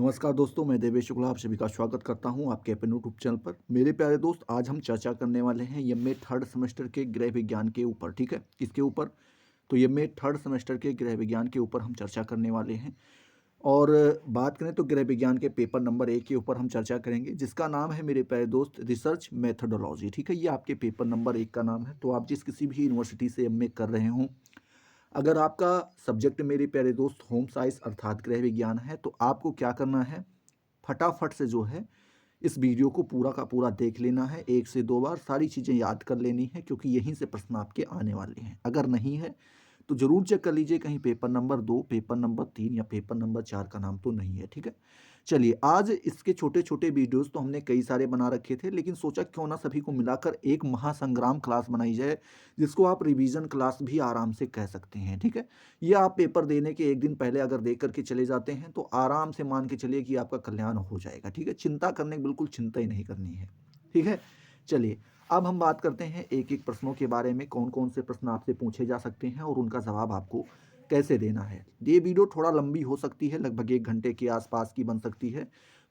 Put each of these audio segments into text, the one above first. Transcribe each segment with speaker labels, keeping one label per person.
Speaker 1: नमस्कार दोस्तों, मैं देवेश शुक्ला आप सभी का स्वागत करता हूं आपके अपने यूट्यूब चैनल पर। मेरे प्यारे दोस्त, आज हम चर्चा करने वाले हैं एमए थर्ड सेमेस्टर के गृह विज्ञान के ऊपर। ठीक है, किसके ऊपर? तो एमए थर्ड सेमेस्टर के गृह विज्ञान के ऊपर हम चर्चा करने वाले हैं। और बात करें तो गृह विज्ञान के पेपर नंबर 1 के ऊपर हम चर्चा करेंगे, जिसका नाम है मेरे प्यारे दोस्त रिसर्च मेथडोलॉजी। ठीक है, ये आपके पेपर नंबर 1 का नाम है। तो आप जिस किसी भी यूनिवर्सिटी से एमए कर रहे हों, अगर आपका सब्जेक्ट मेरे प्यारे दोस्त होम साइंस अर्थात गृह विज्ञान है, तो आपको क्या करना है, फटाफट से जो है इस वीडियो को पूरा का पूरा देख लेना है। 1 से 2 बार सारी चीज़ें याद कर लेनी है, क्योंकि यहीं से प्रश्न आपके आने वाले हैं। अगर नहीं है तो ज़रूर चेक कर लीजिए कहीं पेपर नंबर 2, पेपर नंबर 3 या पेपर नंबर 4 का नाम तो नहीं है। ठीक है, चलिए आज इसके छोटे छोटे वीडियोस तो हमने कई सारे बना रखे थे, लेकिन सोचा क्यों ना सभी को मिलाकर एक महासंग्राम क्लास बनाई जाए, जिसको आप रिवीजन क्लास भी आराम से कह सकते हैं। ठीक है, ये आप पेपर देने के एक दिन पहले अगर दे करके चले जाते हैं तो आराम से मान के चलिए कि आपका कल्याण हो जाएगा। ठीक है, चिंता करने की बिल्कुल चिंता ही नहीं करनी है। ठीक है, चलिए अब हम बात करते हैं एक एक प्रश्नों के बारे में, कौन कौन से प्रश्न आपसे पूछे जा सकते हैं और उनका जवाब आपको कैसे देना है। ये वीडियो थोड़ा लंबी हो सकती है, लगभग 1 घंटे के आसपास की बन सकती है।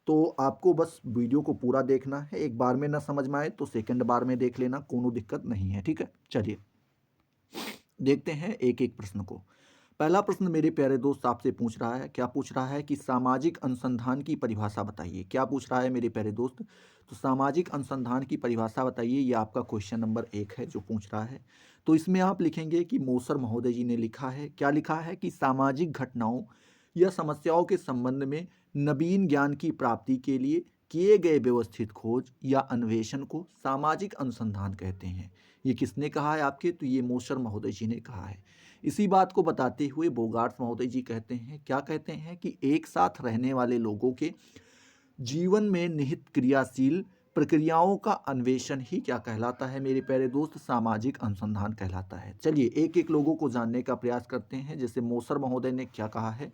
Speaker 1: तो आपको बस वीडियो को पूरा देखना है। एक बार में ना समझ में आए तो सेकंड बार में देख लेना, कोनो दिक्कत नहीं है। ठीक है, चलिए देखते हैं एक एक प्रश्न को। पहला प्रश्न मेरे प्यारे दोस्त आपसे पूछ रहा है, क्या पूछ रहा है कि सामाजिक अनुसंधान की परिभाषा बताइए। क्या पूछ रहा है मेरे प्यारे दोस्त? तो सामाजिक अनुसंधान की परिभाषा बताइए, ये आपका क्वेश्चन नंबर 1 है जो पूछ रहा है। तो इसमें आप लिखेंगे कि मोसर महोदय जी ने लिखा है, क्या लिखा है कि सामाजिक घटनाओं या समस्याओं के संबंध में नवीन ज्ञान की प्राप्ति के लिए किए गए व्यवस्थित खोज या अन्वेषण को सामाजिक अनुसंधान कहते हैं। ये किसने कहा है आपके? तो ये मोसर महोदय जी ने कहा है। इसी बात को बताते हुए बोगार्ट महोदय जी कहते हैं, क्या कहते हैं कि एक साथ रहने वाले लोगों के जीवन में निहित क्रियाशील प्रक्रियाओं का अन्वेषण ही क्या कहलाता है मेरे प्यारे दोस्त? सामाजिक अनुसंधान कहलाता है। चलिए एक एक लोगों को जानने का प्रयास करते हैं, जैसे मोसर महोदय ने क्या कहा है।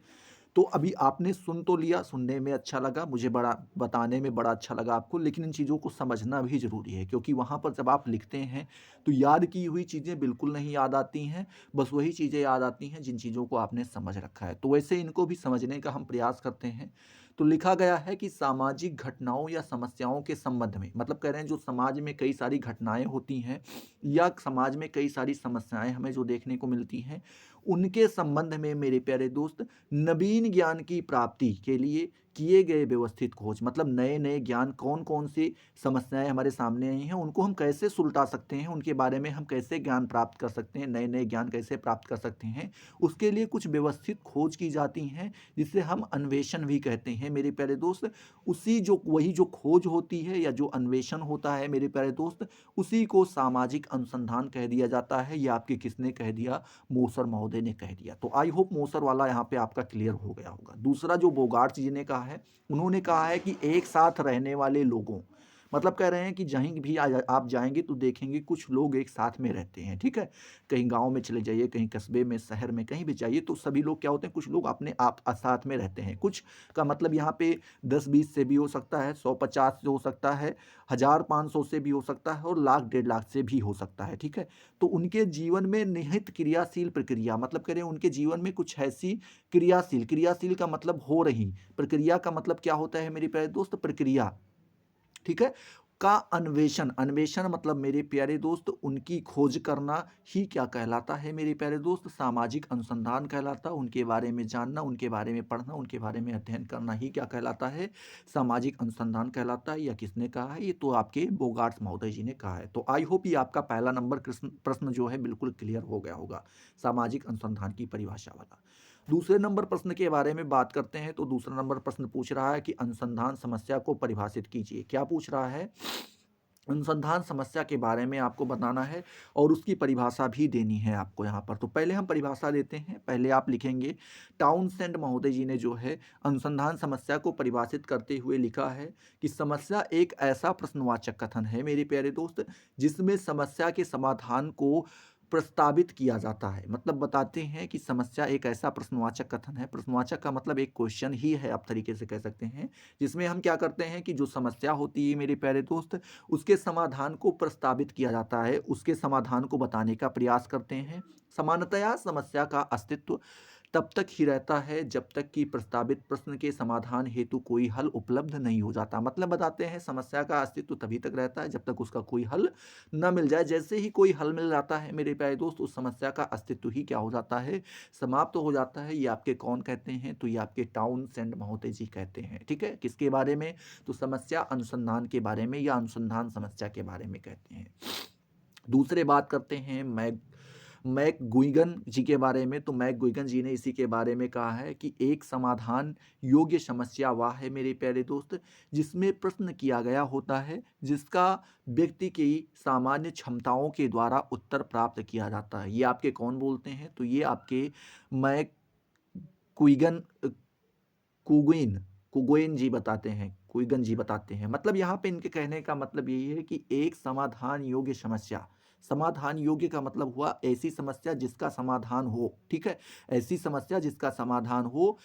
Speaker 1: तो अभी आपने सुन तो लिया, सुनने में अच्छा लगा, मुझे बड़ा बताने में बड़ा अच्छा लगा आपको, लेकिन इन चीज़ों को समझना भी ज़रूरी है, क्योंकि वहाँ पर जब आप लिखते हैं तो याद की हुई चीज़ें बिल्कुल नहीं याद आती हैं, बस वही चीज़ें याद आती हैं जिन चीज़ों को आपने समझ रखा है। तो वैसे इनको भी समझने का हम प्रयास करते हैं। तो लिखा गया है कि सामाजिक घटनाओं या समस्याओं के संबंध में, मतलब कह रहे हैं जो समाज में कई सारी घटनाएं होती हैं या समाज में कई सारी समस्याएं हमें जो देखने को मिलती हैं, उनके संबंध में मेरे प्यारे दोस्त नवीन ज्ञान की प्राप्ति के लिए किए गए व्यवस्थित खोज, मतलब नए नए ज्ञान, कौन कौन सी समस्याएं हमारे सामने आई हैं, उनको हम कैसे सुलटा सकते हैं, उनके बारे में हम कैसे ज्ञान प्राप्त कर सकते हैं, नए नए ज्ञान कैसे प्राप्त कर सकते हैं, उसके लिए कुछ व्यवस्थित खोज की जाती हैं, जिसे हम अन्वेषण भी कहते हैं मेरे प्यारे दोस्त। उसी जो वही जो खोज होती है या जो अन्वेषण होता है मेरे प्यारे दोस्त, उसी को सामाजिक अनुसंधान कह दिया जाता है। ये आपके किसने कह दिया? मोसर महोदय ने कह दिया। तो आई होप मोसर वाला यहाँ पे आपका क्लियर हो गया होगा। दूसरा जो बोगार्ट जी ने कहा है, उन्होंने कहा है कि एक साथ रहने वाले लोगों, मतलब कह रहे हैं कि जहीं भी आप जाएंगे तो देखेंगे कुछ लोग एक साथ में रहते हैं। ठीक है, कहीं गांव में चले जाइए, कहीं कस्बे में, शहर में, कहीं भी जाइए तो सभी लोग क्या होते हैं, कुछ लोग अपने आप साथ में रहते हैं। कुछ का मतलब यहाँ पे 10-20 से भी हो सकता है, 100-50 से हो सकता है, 1000-500 से भी हो सकता है और लाख 1.5 लाख से भी हो सकता है। ठीक है, तो उनके जीवन में निहित क्रियाशील प्रक्रिया, मतलब कह रहे हैं उनके जीवन में कुछ ऐसी क्रियाशील, क्रियाशील का मतलब हो रही, प्रक्रिया का मतलब क्या होता है मेरे प्यारे दोस्त? प्रक्रिया। ठीक है, का अन्वेषण, अन्वेषण मतलब मेरे प्यारे दोस्त उनकी खोज करना ही क्या कहलाता है मेरे प्यारे दोस्त? सामाजिक अनुसंधान कहलाता है। उनके बारे में जानना, उनके बारे में पढ़ना, उनके बारे में अध्ययन करना ही क्या कहलाता है? सामाजिक अनुसंधान कहलाता है। या किसने कहा है? ये तो आपके बोगार्ट्स महोदय जी ने कहा है। तो आई होप ये आपका पहला नंबर प्रश्न जो है बिल्कुल क्लियर हो गया होगा, सामाजिक अनुसंधान की परिभाषा वाला। दूसरे नंबर प्रश्न के बारे में बात करते हैं। तो दूसरा नंबर प्रश्न पूछ रहा है कि अनुसंधान समस्या को परिभाषित कीजिए। क्या पूछ रहा है? अनुसंधान समस्या के बारे में आपको बताना है और उसकी परिभाषा भी देनी है आपको यहाँ पर। तो पहले हम परिभाषा देते हैं। पहले आप लिखेंगे, टाउनसेंड महोदय जी ने जो है अनुसंधान समस्या को परिभाषित करते हुए लिखा है कि समस्या एक ऐसा प्रश्नवाचक कथन है मेरे प्यारे दोस्त, जिसमें समस्या के समाधान को प्रस्तावित किया जाता है। मतलब बताते हैं कि समस्या एक ऐसा प्रश्नवाचक कथन है, प्रश्नवाचक का मतलब एक क्वेश्चन ही है, आप तरीके से कह सकते हैं, जिसमें हम क्या करते हैं कि जो समस्या होती है मेरे प्यारे दोस्त, उसके समाधान को प्रस्तावित किया जाता है, उसके समाधान को बताने का प्रयास करते हैं। सामान्यतया समस्या का अस्तित्व तब तक ही रहता है जब तक कि प्रस्तावित प्रश्न के समाधान हेतु कोई हल उपलब्ध नहीं हो जाता। मतलब बताते हैं समस्या का अस्तित्व तभी तक रहता है जब तक उसका कोई हल न मिल जाए। जैसे ही कोई हल मिल जाता है मेरे प्यारे दोस्त, उस समस्या का अस्तित्व ही क्या हो जाता है, समाप्त तो हो जाता है। ये आपके कौन कहते हैं, तो ये आपके टाउनसेंड महोदय जी कहते हैं। ठीक है, किसके बारे में, तो समस्या अनुसंधान के बारे में या अनुसंधान समस्या के बारे में कहते हैं। दूसरे बात करते हैं मैकगुइगन जी के बारे में। तो मैकगुइगन जी ने इसी के बारे में कहा है कि एक समाधान योग्य समस्या वह है मेरे प्यारे दोस्त जिसमें प्रश्न किया गया होता है जिसका व्यक्ति की सामान्य क्षमताओं के द्वारा उत्तर प्राप्त किया जाता है। ये आपके कौन बोलते हैं, तो ये आपके मैक कुइगन कुगुइन कुगुइन जी बताते हैं, कुइगन जी बताते हैं। मतलब यहाँ पे इनके कहने का मतलब यही है कि एक समाधान योग्य समस्या, समाधान योग्य का मतलब हुआ ऐसी समस्या जिसका समाधान हो। ठीक है, ऐसी समस्या जिसका समाधान हो,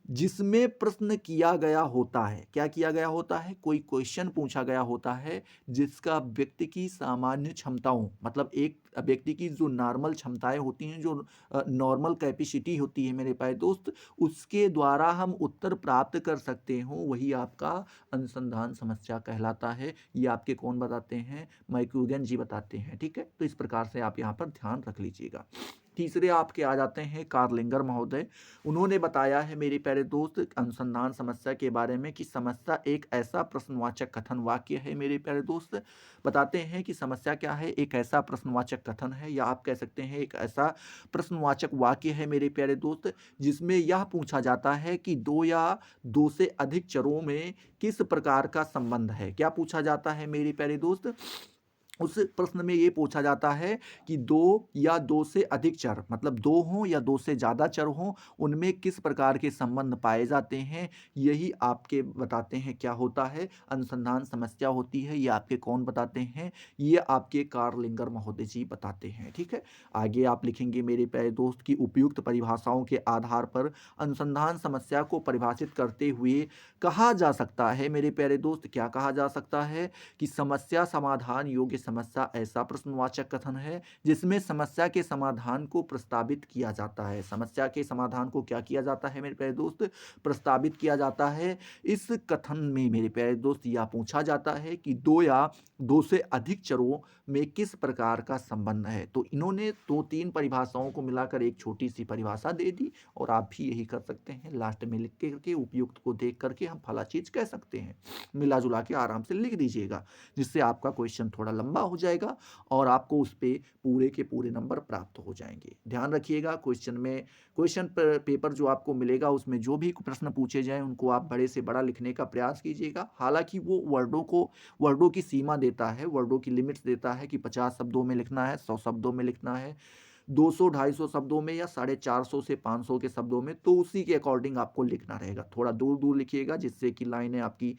Speaker 1: जिसमें प्रश्न किया गया होता है। क्या किया गया होता है, कोई क्वेश्चन पूछा गया होता है जिसका व्यक्ति की सामान्य क्षमताओं, मतलब एक व्यक्ति की जो नॉर्मल क्षमताएं होती हैं, जो नॉर्मल कैपेसिटी होती है मेरे प्यारे दोस्त, उसके द्वारा हम उत्तर प्राप्त कर सकते हो, वही आपका अनुसंधान समस्या कहलाता है। ये आपके कौन बताते हैं, मैक्यूगन जी बताते हैं। ठीक है, तो इस प्रकार से आप यहाँ पर ध्यान रख लीजिएगा। तीसरे आपके आ जाते हैं कार्लिंगर महोदय। उन्होंने बताया है मेरे प्यारे दोस्त अनुसंधान समस्या के बारे में कि समस्या एक ऐसा प्रश्नवाचक कथन वाक्य है। मेरे प्यारे दोस्त बताते हैं कि समस्या क्या है, एक ऐसा प्रश्नवाचक कथन है, या आप कह सकते हैं एक ऐसा प्रश्नवाचक वाक्य है मेरे प्यारे दोस्त जिसमें यह पूछा जाता है कि दो या दो से अधिक चरों में किस प्रकार का संबंध है। क्या पूछा जाता है मेरे प्यारे दोस्त, उस प्रश्न में ये पूछा जाता है कि दो या दो से अधिक चर, मतलब दो हों या दो से ज़्यादा चर हों, उनमें किस प्रकार के संबंध पाए जाते हैं। यही आपके बताते हैं क्या होता है, अनुसंधान समस्या होती है। ये आपके कौन बताते हैं, ये आपके कार्लिंगर महोदय जी बताते हैं। ठीक है, आगे आप लिखेंगे मेरे प्यारे दोस्त की उपयुक्त परिभाषाओं के आधार पर अनुसंधान समस्या को परिभाषित करते हुए कहा जा सकता है। मेरे प्यारे दोस्त क्या कहा जा सकता है कि समस्या समाधान योग्य समस्या ऐसा प्रश्नवाचक कथन है जिसमें समस्या के समाधान को प्रस्तावित किया जाता है। समस्या के समाधान को क्या किया जाता है मेरे प्यारे दोस्त, प्रस्तावित किया जाता है। इस कथन में मेरे प्यारे दोस्त यह पूछा जाता है कि दो या दो से अधिक चरों में किस प्रकार का संबंध है। तो इन्होंने दो तीन परिभाषाओं को मिलाकर एक छोटी सी परिभाषा दे दी, और आप भी यही कर सकते हैं, लास्ट में लिख करके उपयुक्त को देख करके हम फला चीज कह सकते हैं। मिला जुला के आराम से लिख दीजिएगा, जिससे आपका क्वेश्चन थोड़ा लंबा हो जाएगा और आपको उस पर पूरे के पूरे नंबर प्राप्त हो जाएंगे। ध्यान रखिएगा, क्वेश्चन पेपर जो आपको मिलेगा उसमें जो भी प्रश्न पूछे जाएं उनको आप बड़े से बड़ा लिखने का प्रयास कीजिएगा। हालांकि वो वर्डों की सीमा देता है, वर्डों की लिमिट्स देता है कि 50 शब्दों में लिखना है, 100 शब्दों में लिखना है, 200-250 शब्दों में, या 450 से 500 के शब्दों में। तो उसी के अकॉर्डिंग आपको लिखना रहेगा। थोड़ा दूर दूर लिखिएगा जिससे कि लाइनें आपकी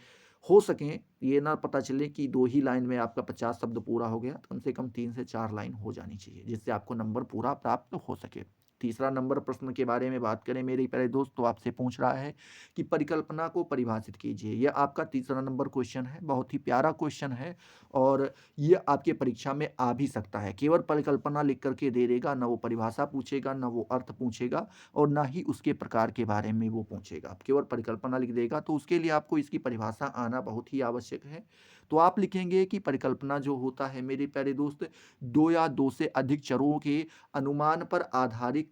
Speaker 1: हो सकें, ये ना पता चले कि दो ही लाइन में आपका 50 शब्द पूरा हो गया। तो कम से कम 3 से 4 लाइन हो जानी चाहिए जिससे आपको नंबर पूरा प्राप्त हो सके। तीसरा नंबर प्रश्न के बारे में बात करें मेरे प्यारे दोस्त, तो आपसे पूछ रहा है कि परिकल्पना को परिभाषित कीजिए। यह आपका तीसरा नंबर क्वेश्चन है, बहुत ही प्यारा क्वेश्चन है और ये आपके परीक्षा में आ भी सकता है। केवल परिकल्पना लिख करके दे देगा, ना वो परिभाषा पूछेगा, ना वो अर्थ पूछेगा, और ना ही उसके प्रकार के बारे में वो पूछेगा। आप केवल परिकल्पना लिख देगा, तो उसके लिए आपको इसकी परिभाषा आना बहुत ही आवश्यक है। तो आप लिखेंगे कि परिकल्पना जो होता है मेरे प्यारे दोस्त, दो या दो से अधिक चरों के अनुमान पर आधारित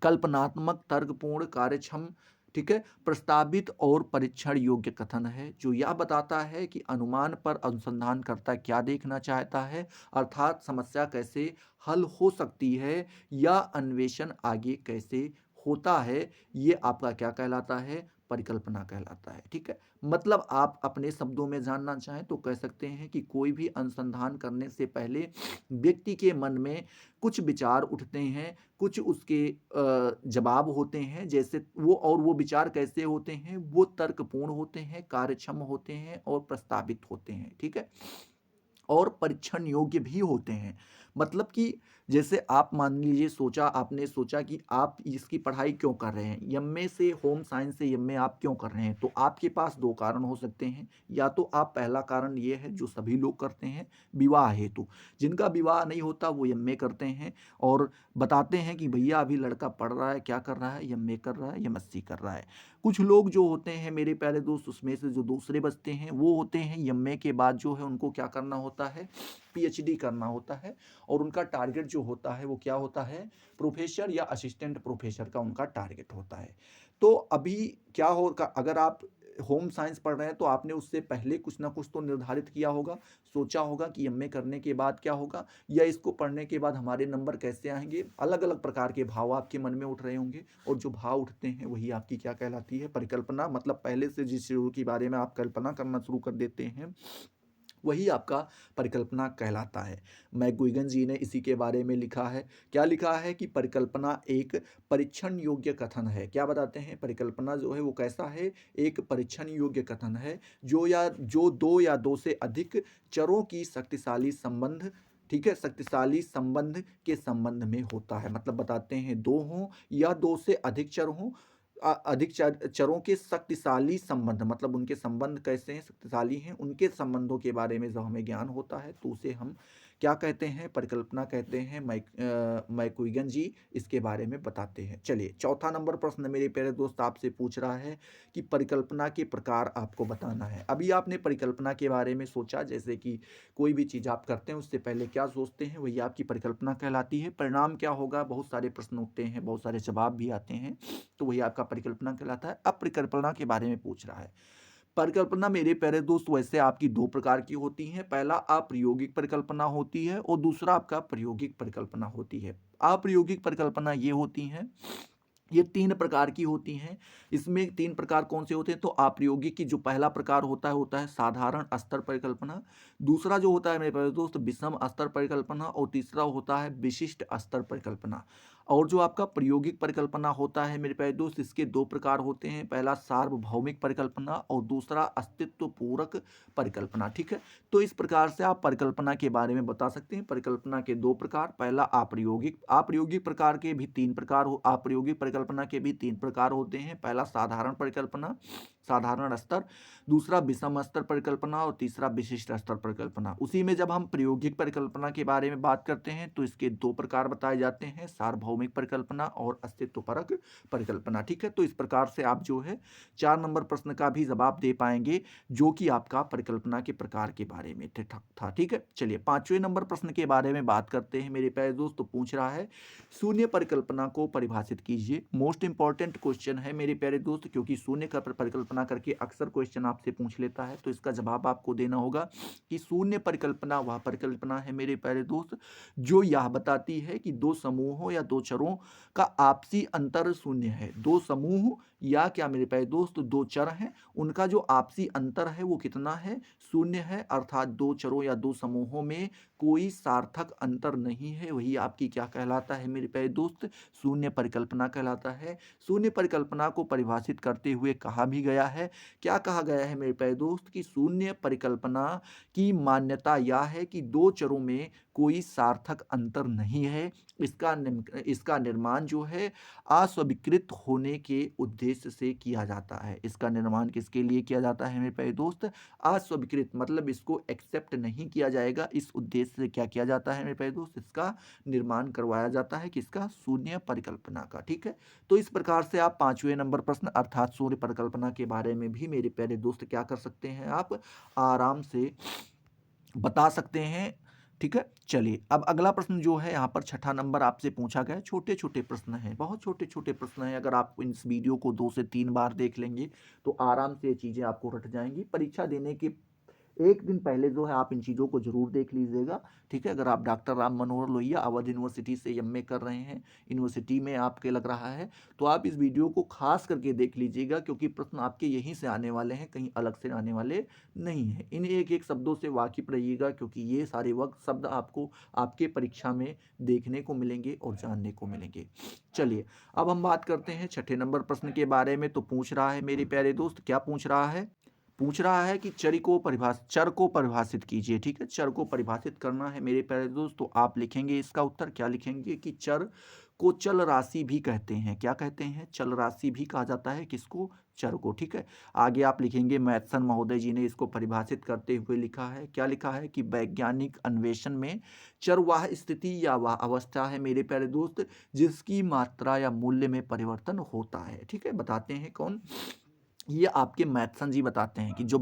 Speaker 1: कल्पनात्मक तर्कपूर्ण कार्यक्षम, ठीक है, प्रस्तावित और परीक्षण योग्य कथन है जो यह बताता है कि अनुमान पर अनुसंधान करता क्या देखना चाहता है, अर्थात समस्या कैसे हल हो सकती है या अन्वेषण आगे कैसे होता है। ये आपका क्या कहलाता है, परिकल्पना कहलाता है। ठीक है, मतलब आप अपने शब्दों में जानना चाहें तो कह सकते हैं कि कोई भी अनुसंधान करने से पहले व्यक्ति के मन में कुछ विचार उठते हैं, कुछ उसके जवाब होते हैं, जैसे वो विचार कैसे होते हैं, वो तर्कपूर्ण होते हैं, कार्यक्षम होते हैं और प्रस्तावित होते हैं। ठीक है, और परीक्षण योग्य भी होते हैं। मतलब कि जैसे आप मान लीजिए आपने सोचा कि आप इसकी पढ़ाई क्यों कर रहे हैं, एमए से होम साइंस से एमए आप क्यों कर रहे हैं, तो आपके पास दो कारण हो सकते हैं। या तो आप पहला कारण ये है जो सभी लोग करते हैं, विवाह हेतु। जिनका विवाह नहीं होता वो एमए करते हैं और बताते हैं कि भैया अभी लड़का पढ़ रहा है, क्या कर रहा है, एमए कर रहा है, एमएससी कर रहा है। कुछ लोग जो होते हैं मेरे प्यारे दोस्त, उसमें से जो दूसरे बचते हैं वो होते हैं एमए के बाद जो है उनको क्या करना होता है, पीएचडी करना होता है। और उनका टारगेट जो होता है वो क्या होता है, प्रोफेसर या असिस्टेंट प्रोफेसर का उनका टारगेट होता है। तो अभी क्या होगा, अगर आप होम साइंस पढ़ रहे हैं तो आपने उससे पहले कुछ ना कुछ तो निर्धारित किया होगा, सोचा होगा कि एमए करने के बाद क्या होगा, या इसको पढ़ने के बाद हमारे नंबर कैसे आएंगे। अलग अलग प्रकार के भाव आपके मन में उठ रहे होंगे, और जो भाव उठते हैं वही आपकी क्या कहलाती है, परिकल्पना। मतलब पहले से जिस चीज़ों के बारे में आप कल्पना करना शुरू कर देते हैं वही आपका परिकल्पना कहलाता है। मैकगुइगन जी ने इसी के बारे में लिखा है। क्या लिखा है कि परिकल्पना एक परीक्षण योग्य कथन है। क्या बताते हैं, परिकल्पना जो है वो कैसा है, एक परीक्षण योग्य कथन है जो दो या दो से अधिक चरों की शक्तिशाली संबंध, ठीक है, शक्तिशाली संबंध के संबंध में होता है। मतलब बताते हैं दो हों या दो से अधिक चर हों, अधिक चरों के शक्तिशाली संबंध, मतलब उनके संबंध कैसे हैं, शक्तिशाली हैं, उनके संबंधों के बारे में जब हमें ज्ञान होता है तो उसे हम क्या कहते हैं, परिकल्पना कहते हैं। मैकगुइगन जी इसके बारे में बताते हैं। चलिए चौथा नंबर प्रश्न मेरे प्यारे दोस्त आपसे पूछ रहा है कि परिकल्पना के प्रकार आपको बताना है। अभी आपने परिकल्पना के बारे में सोचा, जैसे कि कोई भी चीज़ आप करते हैं उससे पहले क्या सोचते हैं, वही आपकी परिकल्पना कहलाती है। परिणाम क्या होगा, बहुत सारे प्रश्न उठते हैं, बहुत सारे जवाब भी आते हैं, तो वही आपका परिकल्पना कहलाता है। अब परिकल्पना के बारे में पूछ रहा है। परिकल्पना मेरे प्यारे दोस्त वैसे आपकी दो प्रकार की होती हैं। पहला अप्रायोगिक परिकल्पना होती है और दूसरा आपका प्रायोगिक परिकल्पना होती है। अप्रायोगिक परिकल्पना ये होती हैं, ये तीन प्रकार की होती हैं। इसमें तीन प्रकार कौन से होते हैं, तो अप्रायोगिक की जो पहला प्रकार होता है साधारण स्तर परिकल्पना। दूसरा जो होता है मेरे प्यारे दोस्त विषम स्तर परिकल्पना, और तीसरा होता है विशिष्ट स्तर परिकल्पना। और जो आपका प्रायोगिक परिकल्पना होता है मेरे प्यारे दोस्त, इसके दो प्रकार होते हैं। पहला सार्वभौमिक परिकल्पना और दूसरा अस्तित्व पूरक परिकल्पना। ठीक है, तो इस प्रकार से आप परिकल्पना के बारे में बता सकते हैं। परिकल्पना के दो प्रकार, पहला अप्रायोगिक प्रकार के भी तीन प्रकार हो अप्रायोगिक परिकल्पना के भी तीन प्रकार होते हैं। पहला साधारण परिकल्पना, साधारण स्तर, दूसरा विषम स्तर परिकल्पना और तीसरा विशिष्ट स्तर परिकल्पना। उसी में जब हम प्रायोगिक परिकल्पना के बारे में बात करते हैं तो इसके दो प्रकार बताए जाते हैं, सार्वभौमिक परिकल्पना और अस्तित्वपरक परिकल्पना। ठीक है, तो इस प्रकार से आप जो है 4 नंबर प्रश्न का भी जवाब दे पाएंगे, जो कि आपका परिकल्पना के प्रकार के बारे में था। ठीक है, चलिए 5वें नंबर प्रश्न के बारे में बात करते हैं मेरे प्यारे दोस्त। तो पूछ रहा है शून्य परिकल्पना को परिभाषित कीजिए। मोस्ट इंपॉर्टेंट क्वेश्चन है मेरे प्यारे दोस्त, क्योंकि शून्य का परिकल्पना करके अक्सर क्वेश्चन आपसे पूछ लेता है। तो इसका जवाब आपको देना होगा कि शून्य परिकल्पना वह परिकल्पना है मेरे प्यारे दोस्त जो यह बताती है कि दो समूहों या दो चरों का आपसी अंतर शून्य है। दो समूह या क्या मेरे प्यारे दोस्त दो चर हैं, उनका जो आपसी अंतर है वो कितना है, शून्य है। अर्थात दो चरों या दो समूहों में कोई सार्थक अंतर नहीं है, वही आपकी क्या कहलाता है मेरे प्यारे दोस्त, शून्य परिकल्पना कहलाता है। शून्य परिकल्पना को परिभाषित करते हुए कहा भी गया है, क्या कहा गया है मेरे प्यारे दोस्त, कि शून्य परिकल्पना की मान्यता यह है कि दो चरों में कोई सार्थक अंतर नहीं है। इसका निर्माण जो है अस्वीकृत होने के उद्देश्य से किया जाता है। इसका निर्माण किसके लिए किया जाता है मेरे प्यारे दोस्त, अस्वीकृत, मतलब इसको एक्सेप्ट नहीं किया जाएगा, इस उद्देश्य से क्या किया जाता है मेरे प्यारे दोस्त, इसका निर्माण करवाया जाता है, किसका, शून्य परिकल्पना का। ठीक है, तो इस प्रकार से आप 5वें नंबर प्रश्न अर्थात शून्य परिकल्पना के बारे में भी मेरे प्यारे दोस्त क्या कर सकते हैं, आप आराम से बता सकते हैं। ठीक है, चलिए अब अगला प्रश्न जो है यहाँ पर 6ठा नंबर आपसे पूछा गया है। छोटे छोटे प्रश्न हैं, बहुत छोटे छोटे प्रश्न हैं। अगर आप इस वीडियो को 2 से 3 बार देख लेंगे तो आराम से ये चीज़ें आपको रट जाएंगी। परीक्षा देने के एक दिन पहले जो है आप इन चीज़ों को जरूर देख लीजिएगा। ठीक है, अगर आप डॉक्टर राम मनोहर लोहिया अवध यूनिवर्सिटी से एमए कर रहे हैं, यूनिवर्सिटी में आपके लग रहा है, तो आप इस वीडियो को खास करके देख लीजिएगा, क्योंकि प्रश्न आपके यहीं से आने वाले हैं, कहीं अलग से आने वाले नहीं हैं। इन एक एक शब्दों से वाकिफ रहिएगा, क्योंकि ये सारे वक्त शब्द आपको आपके परीक्षा में देखने को मिलेंगे और जानने को मिलेंगे। चलिए अब हम बात करते हैं 6ठे नंबर प्रश्न के बारे में। तो पूछ रहा है मेरे प्यारे दोस्त, क्या पूछ रहा है, पूछ रहा है कि चर को परिभाषित कीजिए। ठीक है, चर को परिभाषित करना है मेरे प्यारे दोस्त, तो आप लिखेंगे इसका उत्तर क्या लिखेंगे कि चर को चल राशि भी कहते हैं। क्या कहते हैं? चल राशि भी कहा जाता है किसको? चर को। ठीक है, आगे आप लिखेंगे मैथसन महोदय जी ने इसको परिभाषित करते हुए लिखा है। क्या लिखा है कि वैज्ञानिक अन्वेषण में चर वह स्थिति या वह अवस्था है मेरे प्यारे दोस्त जिसकी मात्रा या मूल्य में परिवर्तन होता है। ठीक है, बताते हैं कौन? ये आपके मैथसन जी बताते हैं कि जो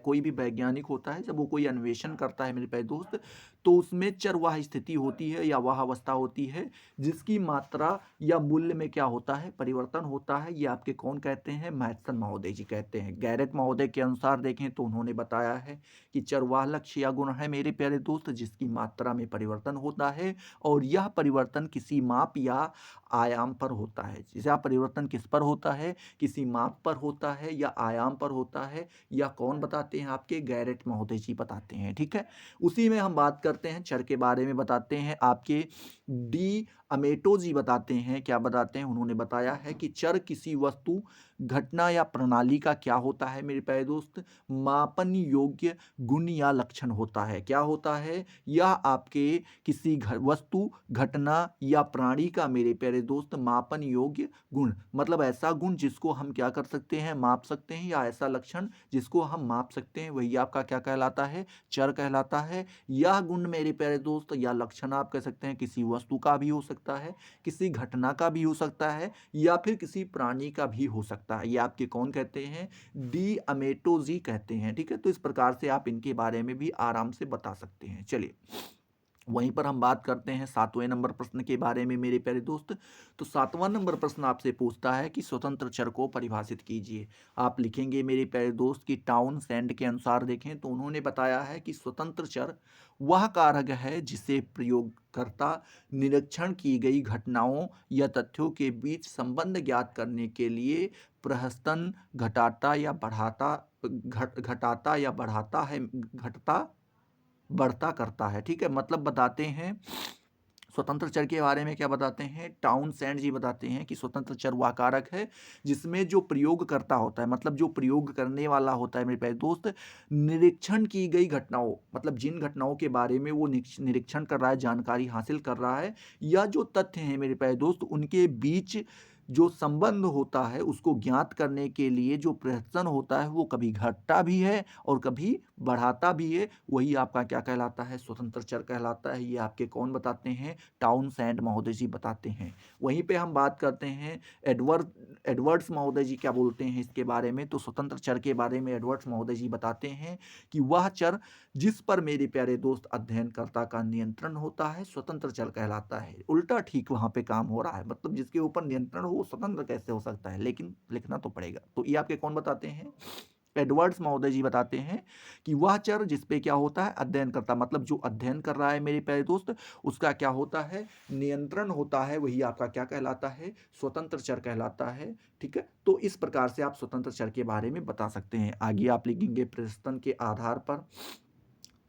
Speaker 1: कोई भी वैज्ञानिक होता है, जब वो कोई अन्वेषण करता है मेरे प्यारे दोस्त, तो उसमें चर वह स्थिति होती है या वह अवस्था होती है जिसकी मात्रा या मूल्य में क्या होता है? परिवर्तन होता है। ये आपके कौन कहते हैं? मैथसन महोदय जी कहते हैं। गैरेट महोदय के अनुसार देखें तो उन्होंने बताया है कि चर वह लक्ष्य या गुण है मेरे प्यारे दोस्त जिसकी मात्रा में परिवर्तन होता है और यह परिवर्तन किसी माप या आयाम पर होता है। जैसे आप परिवर्तन किस पर होता है? किसी माप पर होता है या आयाम पर होता है, या कौन बताते हैं? आपके गैरेट महोदय जी बताते हैं। ठीक है, उसी में हम बात करते हैं चर के बारे में। बताते हैं आपके डी अमेटो जी बताते हैं। क्या बताते हैं? उन्होंने बताया है कि चर किसी वस्तु, घटना या प्रणाली का क्या होता है मेरे प्यारे दोस्त? मापन योग्य गुण या लक्षण होता है। क्या होता है? यह आपके किसी वस्तु, घटना या प्राणी का मेरे प्यारे दोस्त मापन योग्य गुण, मतलब ऐसा गुण जिसको हम क्या कर सकते हैं? माप सकते हैं, या ऐसा लक्षण जिसको हम माप सकते हैं, वही आपका क्या कहलाता है? चर कहलाता है। यह गुण मेरे प्यारे दोस्त या लक्षण आप कह सकते हैं किसी वस्तु का भी हो सकता है, किसी घटना का भी हो सकता है, या फिर किसी प्राणी का भी हो सकता है। ये आपके कौन कहते हैं? डी अमेटो जी कहते हैं। ठीक है, तो इस प्रकार से आप इनके बारे में भी आराम से बता सकते हैं। चलिए, वहीं पर हम बात करते हैं 7वें नंबर प्रश्न के बारे में मेरे प्यारे दोस्त। तो 7वां नंबर प्रश्न आपसे पूछता है कि स्वतंत्र चर को परिभाषित कीजिए। आप लिखेंगे मेरे प्यारे दोस्त कि टाउनसेंड के अनुसार देखें तो उन्होंने बताया है कि स्वतंत्र चर वह कारक है जिसे प्रयोगकर्ता निरीक्षण की गई घटनाओं या तथ्यों के बीच संबंध ज्ञात करने के लिए प्रहसन घटाता या बढ़ाता घटाता या बढ़ाता है, घटता बढ़ता करता है। ठीक है, मतलब बताते हैं स्वतंत्र चर के बारे में। क्या बताते हैं? टाउनसेंड जी बताते हैं कि स्वतंत्र चर वह कारक है जिसमें जो प्रयोग करता होता है, मतलब जो प्रयोग करने वाला होता है मेरे प्यारे दोस्त, निरीक्षण की गई घटनाओं, मतलब जिन घटनाओं के बारे में वो निरीक्षण कर रहा है, जानकारी हासिल कर रहा है, या जो तथ्य हैं मेरे प्यारे दोस्त उनके बीच जो संबंध होता है उसको ज्ञात करने के लिए जो प्रहसन होता है वो कभी घटता भी है और कभी बढ़ाता भी है, वही आपका क्या कहलाता है? स्वतंत्र चर कहलाता है। ये आपके कौन बताते हैं? टाउनसेंड महोदय जी बताते हैं। वहीं पे हम बात करते हैं एडवर्ड्स महोदय जी क्या बोलते हैं इसके बारे में। तो स्वतंत्र चर के बारे में एडवर्ड्स महोदय जी बताते हैं कि वह चर जिस पर मेरे प्यारे दोस्त अध्ययनकर्ता का नियंत्रण होता है स्वतंत्र चर कहलाता है। उल्टा ठीक वहां पे काम हो रहा है, मतलब जिसके ऊपर नियंत्रण हो वो स्वतंत्र कैसे हो सकता है? लेकिन लिखना तो पड़ेगा। तो ये आपके कौन बताते हैं? एडवर्ड्स महोदय जी बताते हैं कि वह चर जिसपे क्या होता है? अध्ययन करता, मतलब जो अध्ययन कर रहा है मेरे प्यारे दोस्त उसका क्या होता है? नियंत्रण होता है, वही आपका क्या कहलाता है? स्वतंत्र चर कहलाता है। ठीक है, तो इस प्रकार से आप स्वतंत्र चर के बारे में बता सकते हैं। आगे आप लिखेंगे प्रस्तन के आधार पर।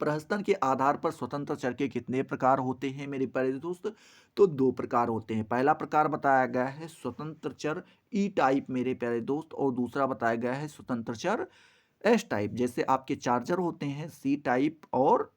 Speaker 1: प्रहसन के आधार पर स्वतंत्र चर के कितने प्रकार होते हैं मेरे प्यारे दोस्त? तो दो प्रकार होते हैं। पहला प्रकार बताया गया है स्वतंत्र चर ई टाइप मेरे प्यारे दोस्त, और दूसरा बताया गया है स्वतंत्र चर एस टाइप। जैसे आपके चार्जर होते हैं सी टाइप और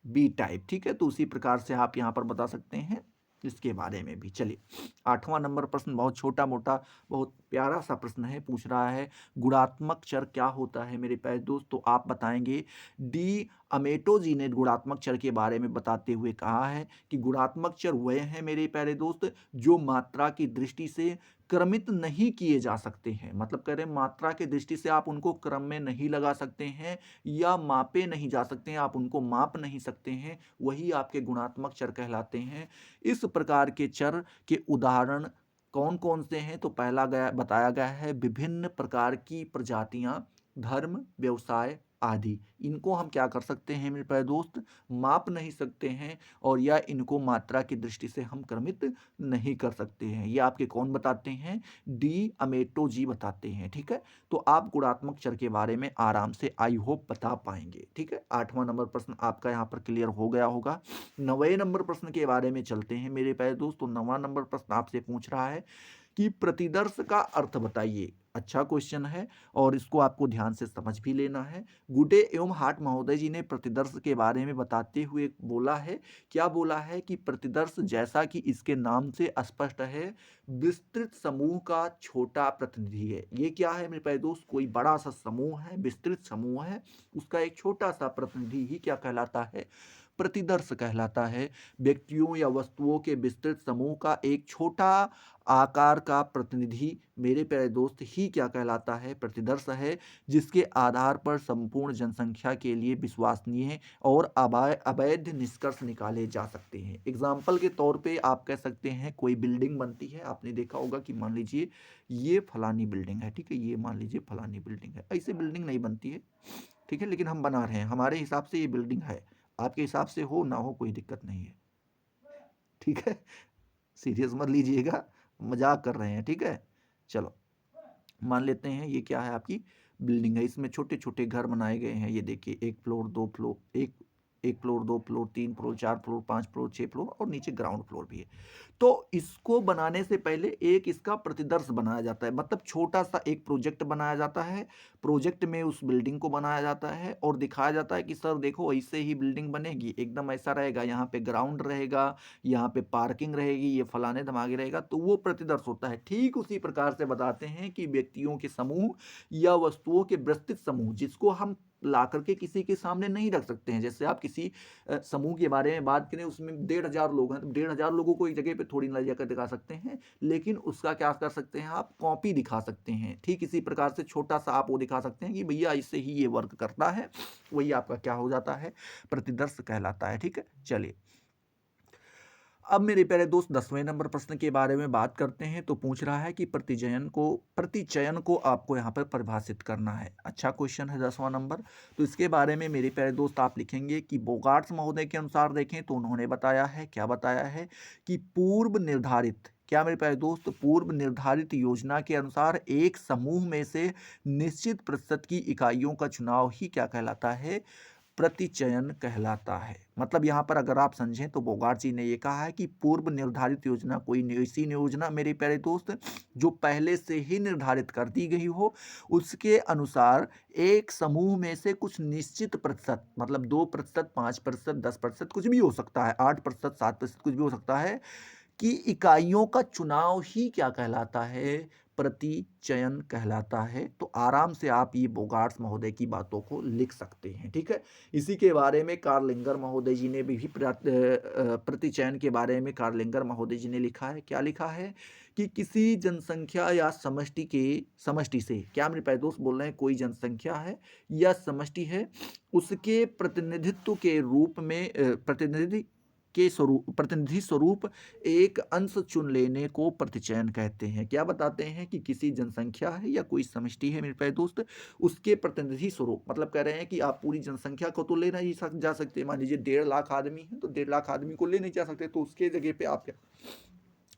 Speaker 1: बी टाइप। ठीक है, तो उसी प्रकार से आप यहाँ पर बता सकते हैं इसके बारे में भी। चलिए, 8वां नंबर प्रश्न बहुत छोटा मोटा बहुत प्यारा सा प्रश्न है। पूछ रहा है गुणात्मक चर क्या होता है मेरे प्यारे दोस्त? तो आप बताएंगे डी अमेटो जी ने गुणात्मक चर के बारे में बताते हुए कहा है कि गुणात्मक चर वह हैं मेरे प्यारे दोस्त जो मात्रा की दृष्टि से क्रमित नहीं किए जा सकते हैं। मतलब कह रहे हैं मात्रा की दृष्टि से आप उनको क्रम में नहीं लगा सकते हैं या मापे नहीं जा सकते हैं, आप उनको माप नहीं सकते हैं, वही आपके गुणात्मक चर कहलाते हैं। इस प्रकार के चर के उदाहरण कौन कौन से हैं? तो पहला बताया गया है विभिन्न प्रकार की प्रजातियां, धर्म, व्यवसाय आदि। इनको हम क्या कर सकते हैं मेरे प्यारे दोस्त? माप नहीं सकते हैं, और या इनको मात्रा की दृष्टि से हम क्रमित नहीं कर सकते हैं। ये आपके कौन बताते हैं? डी अमेटो जी बताते हैं। ठीक है, तो आप गुणात्मक चर के बारे में आराम से आई होप बता पाएंगे। ठीक है, 8वां नंबर प्रश्न आपका यहाँ पर क्लियर हो गया होगा। 9वें नंबर प्रश्न के बारे में चलते हैं मेरे प्यारे दोस्त। तो 9वां नंबर प्रश्न आपसे पूछ रहा है कि प्रतिदर्श का अर्थ बताइए। अच्छा क्वेश्चन है और इसको आपको ध्यान से समझ भी लेना है। गुडे एवं हार्ट महोदय जी ने प्रतिदर्श के बारे में बताते हुए बोला है, क्या बोला है कि प्रतिदर्श जैसा कि इसके नाम से स्पष्ट है, विस्तृत समूह का छोटा प्रतिनिधि है। ये क्या है मेरे प्यारे दोस्त, कोई बड़ा सा समूह है, विस्तृत समूह है, उसका एक छोटा सा प्रतिनिधि ही क्या कहलाता है, प्रतिदर्श कहलाता है। व्यक्तियों या वस्तुओं के विस्तृत समूह का एक छोटा आकार का प्रतिनिधि मेरे प्यारे दोस्त ही क्या कहलाता है, प्रतिदर्श है, जिसके आधार पर संपूर्ण जनसंख्या के लिए विश्वसनीय और अवैध निष्कर्ष निकाले जा सकते हैं। एग्जाम्पल के तौर पे आप कह सकते हैं कोई बिल्डिंग बनती है, आपने देखा होगा कि मान लीजिए ये फलानी बिल्डिंग है, ठीक है, ये मान लीजिए फलानी बिल्डिंग है। ऐसे बिल्डिंग नहीं बनती है, ठीक है, लेकिन हम बना रहे हैं, हमारे हिसाब से ये बिल्डिंग है, आपके हिसाब से हो ना हो कोई दिक्कत नहीं है, ठीक है, सीरियस मत लीजिएगा, मजाक कर रहे हैं, ठीक है। चलो मान लेते हैं ये क्या है, आपकी बिल्डिंग है, इसमें छोटे छोटे घर बनाए गए हैं। ये देखिए, एक फ्लोर, दो फ्लोर, एक फ्लोर, दो फ्लोर, तीन फ्लोर, चार फ्लोर, पांच फ्लोर, छह फ्लोर और नीचे ग्राउंड फ्लोर भी है। तो इसको बनाने से पहले एक इसका प्रतिदर्श बनाया जाता है, मतलब छोटा सा एक प्रोजेक्ट बनाया जाता है। प्रोजेक्ट में उस बिल्डिंग को बनाया जाता है और दिखाया जाता है कि सर देखो ऐसे ही बिल्डिंग बनेगी, एकदम ऐसा रहेगा, यहाँ पे ग्राउंड रहेगा, यहाँ पे पार्किंग रहेगी, ये फलाने धमाके रहेगा, तो वो प्रतिदर्श होता है। ठीक उसी प्रकार से बताते हैं कि व्यक्तियों के समूह या वस्तुओं के विस्तृत समूह, जिसको हम ला करके किसी के सामने नहीं रख सकते हैं। जैसे आप किसी समूह के बारे में बात करें, उसमें 1,500 लोग हैं, तो 1,500 लोगों को एक जगह पे थोड़ी ना जाकर दिखा सकते हैं, लेकिन उसका क्या कर सकते हैं, आप कॉपी दिखा सकते हैं। ठीक इसी प्रकार से छोटा सा आप वो दिखा सकते हैं कि भैया इससे ही ये वर्क करता है, वही आपका क्या हो जाता है, प्रतिदर्श कहलाता है। ठीक है, चलिए अब मेरे प्यारे दोस्त 10वें नंबर प्रश्न के बारे में बात करते हैं। तो पूछ रहा है कि प्रतिचयन को आपको यहाँ पर परिभाषित करना है। अच्छा क्वेश्चन है 10वां नंबर। तो इसके बारे में मेरे प्यारे दोस्त आप लिखेंगे कि बोगार्ट्स महोदय के अनुसार देखें तो उन्होंने बताया है, क्या बताया है कि पूर्व निर्धारित, क्या मेरे प्यारे दोस्त, पूर्व निर्धारित योजना के अनुसार एक समूह में से निश्चित प्रतिशत की इकाइयों का चुनाव ही क्या कहलाता है, प्रतिचयन कहलाता है। मतलब यहाँ पर अगर आप समझें तो बोगार्ट जी ने ये कहा है कि पूर्व निर्धारित योजना कोई ऐसी योजना मेरे प्यारे दोस्त जो पहले से ही निर्धारित कर दी गई हो, उसके अनुसार एक समूह में से कुछ निश्चित प्रतिशत, मतलब 2%, 5%, 10%, कुछ भी हो सकता है, 8%, 7%, कुछ भी हो सकता है, कि इकाइयों का चुनाव ही क्या कहलाता है, प्रतिचयन कहलाता है। तो आराम से आप ये बोगार्ट्स महोदय की बातों को लिख सकते हैं। ठीक है, इसी के बारे में कार्लेंगर महोदय जी ने भी प्रतिचयन के बारे में कार्लेंगर महोदय जी ने लिखा है। क्या लिखा है कि किसी जनसंख्या या समष्टि से, क्या मेरे प्यारे दोस्त बोल रहे हैं, कोई जनसंख्या है या समष्टि है, उसके प्रतिनिधित्व के रूप में प्रतिनिधि स्वरूप एक अंश चुन लेने को प्रतिचयन कहते हैं। क्या बताते हैं कि किसी जनसंख्या है या कोई समष्टि है मेरे प्यारे दोस्त, उसके प्रतिनिधि स्वरूप, मतलब कह रहे हैं कि आप पूरी जनसंख्या को तो ले नहीं जा सकते। मान लीजिए 1.5 लाख आदमी है तो 1.5 लाख आदमी को ले नहीं जा सकते, तो उसके जगह पे आप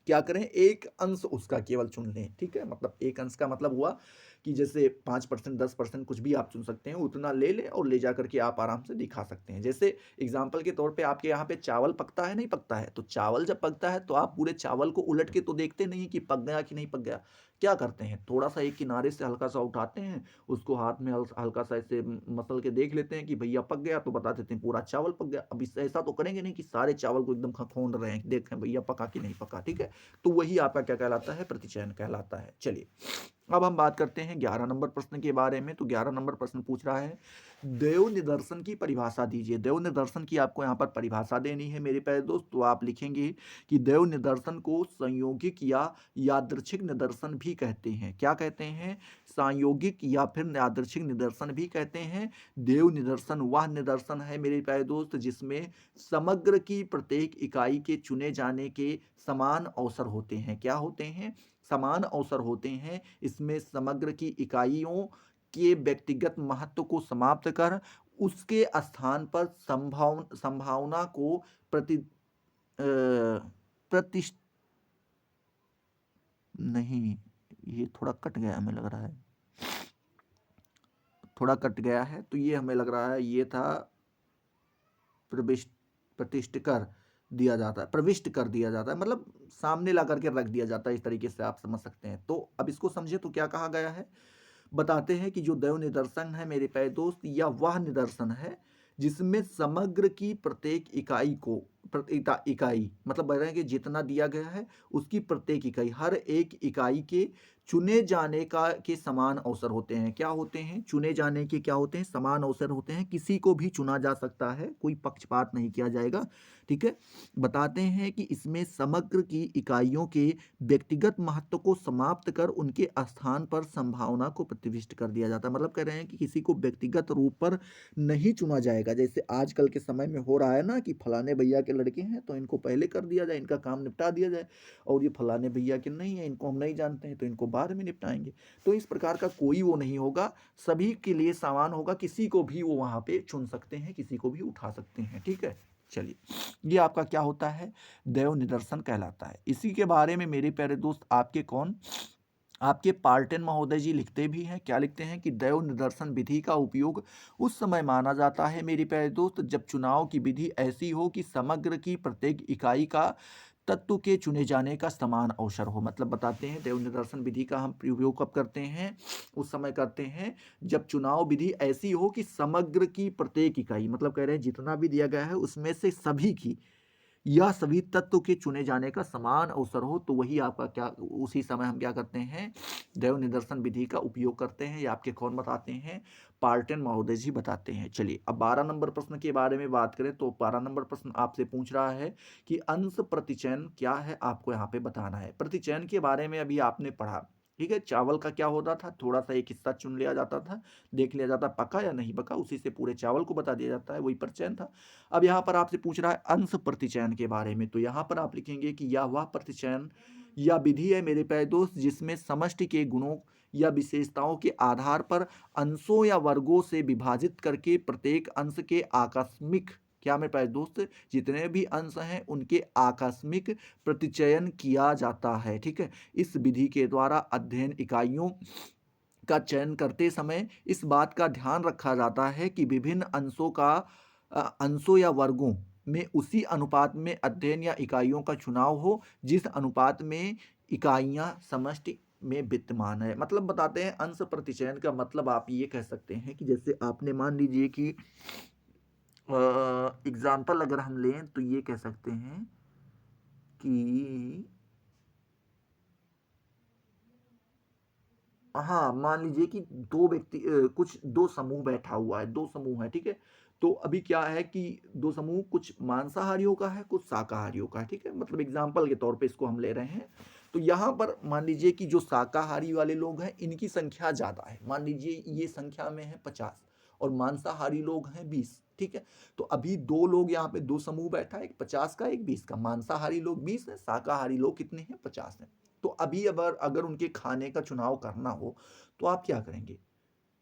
Speaker 1: क्या करें, एक अंश उसका केवल चुन लें। ठीक है, मतलब एक अंश का मतलब हुआ कि जैसे 5%, 10% कुछ भी आप चुन सकते हैं, उतना ले लें और ले जा करके आप आराम से दिखा सकते हैं। जैसे एग्जाम्पल के तौर पे आपके यहाँ पे चावल पकता है, नहीं पकता है, तो चावल जब पकता है तो आप पूरे चावल को उलट के तो देखते नहीं कि पक गया कि नहीं पक गया। क्या करते हैं, थोड़ा सा एक किनारे से हल्का सा उठाते हैं, उसको हाथ में हल्का सा ऐसे मसल के देख लेते हैं कि भैया पक गया, तो बता देते हैं पूरा चावल पक गया। अब इससे ऐसा तो करेंगे नहीं कि सारे चावल को एकदम खखोंड रहे हैं, देखें भैया पका कि नहीं पका। ठीक है, तो वही आपका क्या कहलाता है, प्रतिचयन कहलाता है। चलिए अब हम बात करते हैं 11 नंबर प्रश्न के बारे में। तो 11 नंबर प्रश्न पूछ रहा है, देव निदर्शन की परिभाषा दीजिए। देव निदर्शन की आपको यहाँ पर परिभाषा देनी है मेरे प्यारे दोस्त। तो आप लिखेंगे कि देव निदर्शन को संयोगिक या यादृच्छिक निदर्शन भी कहते हैं। क्या कहते हैं, संयोगिक या फिर यादृच्छिक निदर्शन भी कहते हैं। देव निदर्शन वह निदर्शन है मेरे प्यारे दोस्त जिसमें समग्र की प्रत्येक इकाई के चुने जाने के समान अवसर होते हैं। क्या होते हैं, समान अवसर होते हैं। इसमें समग्र की इकाइयों के व्यक्तिगत महत्व को समाप्त कर उसके स्थान पर संभावना को प्रतिष्ठ नहीं, ये थोड़ा कट गया हमें लग रहा है, थोड़ा कट गया है, तो ये हमें लग रहा है ये था प्रतिष्ठ कर, दिया जाता है, प्रविष्ट कर दिया जाता है, मतलब सामने ला करके रख दिया जाता है, इस तरीके से आप समझ सकते हैं। तो अब इसको समझे तो क्या कहा गया है, बताते हैं कि जो दैव निदर्शन है मेरे प्यारे दोस्त, या वह निदर्शन है जिसमें समग्र की प्रत्येक इकाई को इकाई मतलब बता रहे हैं कि जितना दिया गया है उसकी प्रत्येक इकाई, हर एक इकाई के चुने जाने का के समान अवसर होते हैं। क्या होते हैं? चुने जाने के क्या होते हैं? समान अवसर होते हैं। किसी को भी चुना जा सकता है, कोई पक्षपात नहीं किया जाएगा। ठीक है, बताते हैं कि इसमें समग्र की इकाइयों के व्यक्तिगत महत्व को समाप्त कर उनके स्थान पर संभावना को प्रतिष्ठित कर दिया जाता है। मतलब कह रहे हैं कि किसी को व्यक्तिगत रूप पर नहीं चुना जाएगा, जैसे आजकल के समय में हो रहा है ना कि फलाने भैया के लड़के हैं तो इनको पहले कर दिया जाए, इनका काम निपटा दिया जाए, और ये फलाने भैया के नहीं है, इनको हम नहीं जानते हैं तो इनको बाद में निपटाएंगे। तो इस प्रकार का कोई वो नहीं होगा, सभी के लिए समान होगा, किसी को भी वो वहां पे चुन सकते हैं, किसी को भी उठा सकते हैं। ठीक है, चलिए, ये आपका क्या होता है? दैव निदर्शन कहलाता है। इसी के बारे में मेरे प्यारे दोस्त आपके कौन, आपके पार्टन महोदय जी लिखते भी हैं। क्या लिखते हैं कि दैव निदर्शन विधि का उपयोग उस समय माना जाता है मेरे प्यारे दोस्त जब चुनाव की विधि ऐसी हो कि समग्र की प्रत्येक इकाई का तत्व के चुने जाने का समान अवसर हो। मतलब बताते हैं दैव निदर्शन विधि का हम उपयोग कब करते हैं? उस समय करते हैं जब चुनाव विधि ऐसी हो कि समग्र की प्रत्येक इकाई, मतलब कह रहे हैं जितना भी दिया गया है उसमें से सभी की या सभी तत्व के चुने जाने का समान अवसर हो, तो वही आपका क्या, उसी समय हम क्या करते हैं? दैव निदर्शन विधि का उपयोग करते हैं। ये आपके कौन बताते हैं? पार्टन महोदय जी बताते हैं। चलिए, अब 12 नंबर प्रश्न के बारे में बात करें तो 12 नंबर प्रश्न आपसे पूछ रहा है कि अंश प्रतिचयन क्या है, आपको यहाँ पे बताना है। प्रतिचयन के बारे में अभी आपने पढ़ा, ठीक है। चावल का क्या होता था, थोड़ा सा एक हिस्सा चुन लिया जाता था, देख लिया जाता पका या नहीं पका, उसी से पूरे चावल को बता दिया जाता है, वही प्रतिचयन था। अब यहाँ पर आपसे पूछ रहा है अंश प्रतिचयन के बारे में, तो यहाँ पर आप लिखेंगे कि यह वह प्रतिचयन या विधि है मेरे प्यारे दोस्त जिसमें समष्टि के गुणों या विशेषताओं के आधार पर अंशों या वर्गों से विभाजित करके प्रत्येक अंश के आकस्मिक, क्या मेरे प्यारे दोस्त, जितने भी अंश हैं उनके आकस्मिक प्रतिचयन किया जाता है। ठीक है, इस विधि के द्वारा अध्ययन इकाइयों का चयन करते समय इस बात का ध्यान रखा जाता है कि विभिन्न अंशों या वर्गों में उसी अनुपात में अध्ययन या इकाइयों का चुनाव हो जिस अनुपात में इकाइयां समष्टि में विद्यमान है। मतलब बताते हैं अंश प्रतिचयन का मतलब आप ये कह सकते हैं कि जैसे आपने मान लीजिए कि एग्जाम्पल अगर हम लें तो ये कह सकते हैं कि हाँ, मान लीजिए कि दो व्यक्ति कुछ दो समूह बैठा हुआ है, दो समूह है, ठीक है। तो अभी क्या है कि दो समूह कुछ मांसाहारियों का है, कुछ शाकाहारियों का है, ठीक है। मतलब एग्जाम्पल के तौर पे इसको हम ले रहे हैं। तो यहाँ पर मान लीजिए कि जो शाकाहारी वाले लोग हैं इनकी संख्या ज्यादा है, मान लीजिए ये संख्या में है 50 और मांसाहारी लोग हैं 20, ठीक है। तो अभी दो लोग यहाँ पे दो समूह बैठा है, एक 50 का एक 20 का, मांसाहारी लोग 20 है, शाकाहारी लोग कितने हैं? 50 हैं। तो अभी अगर अगर उनके खाने का चुनाव करना हो तो आप क्या करेंगे?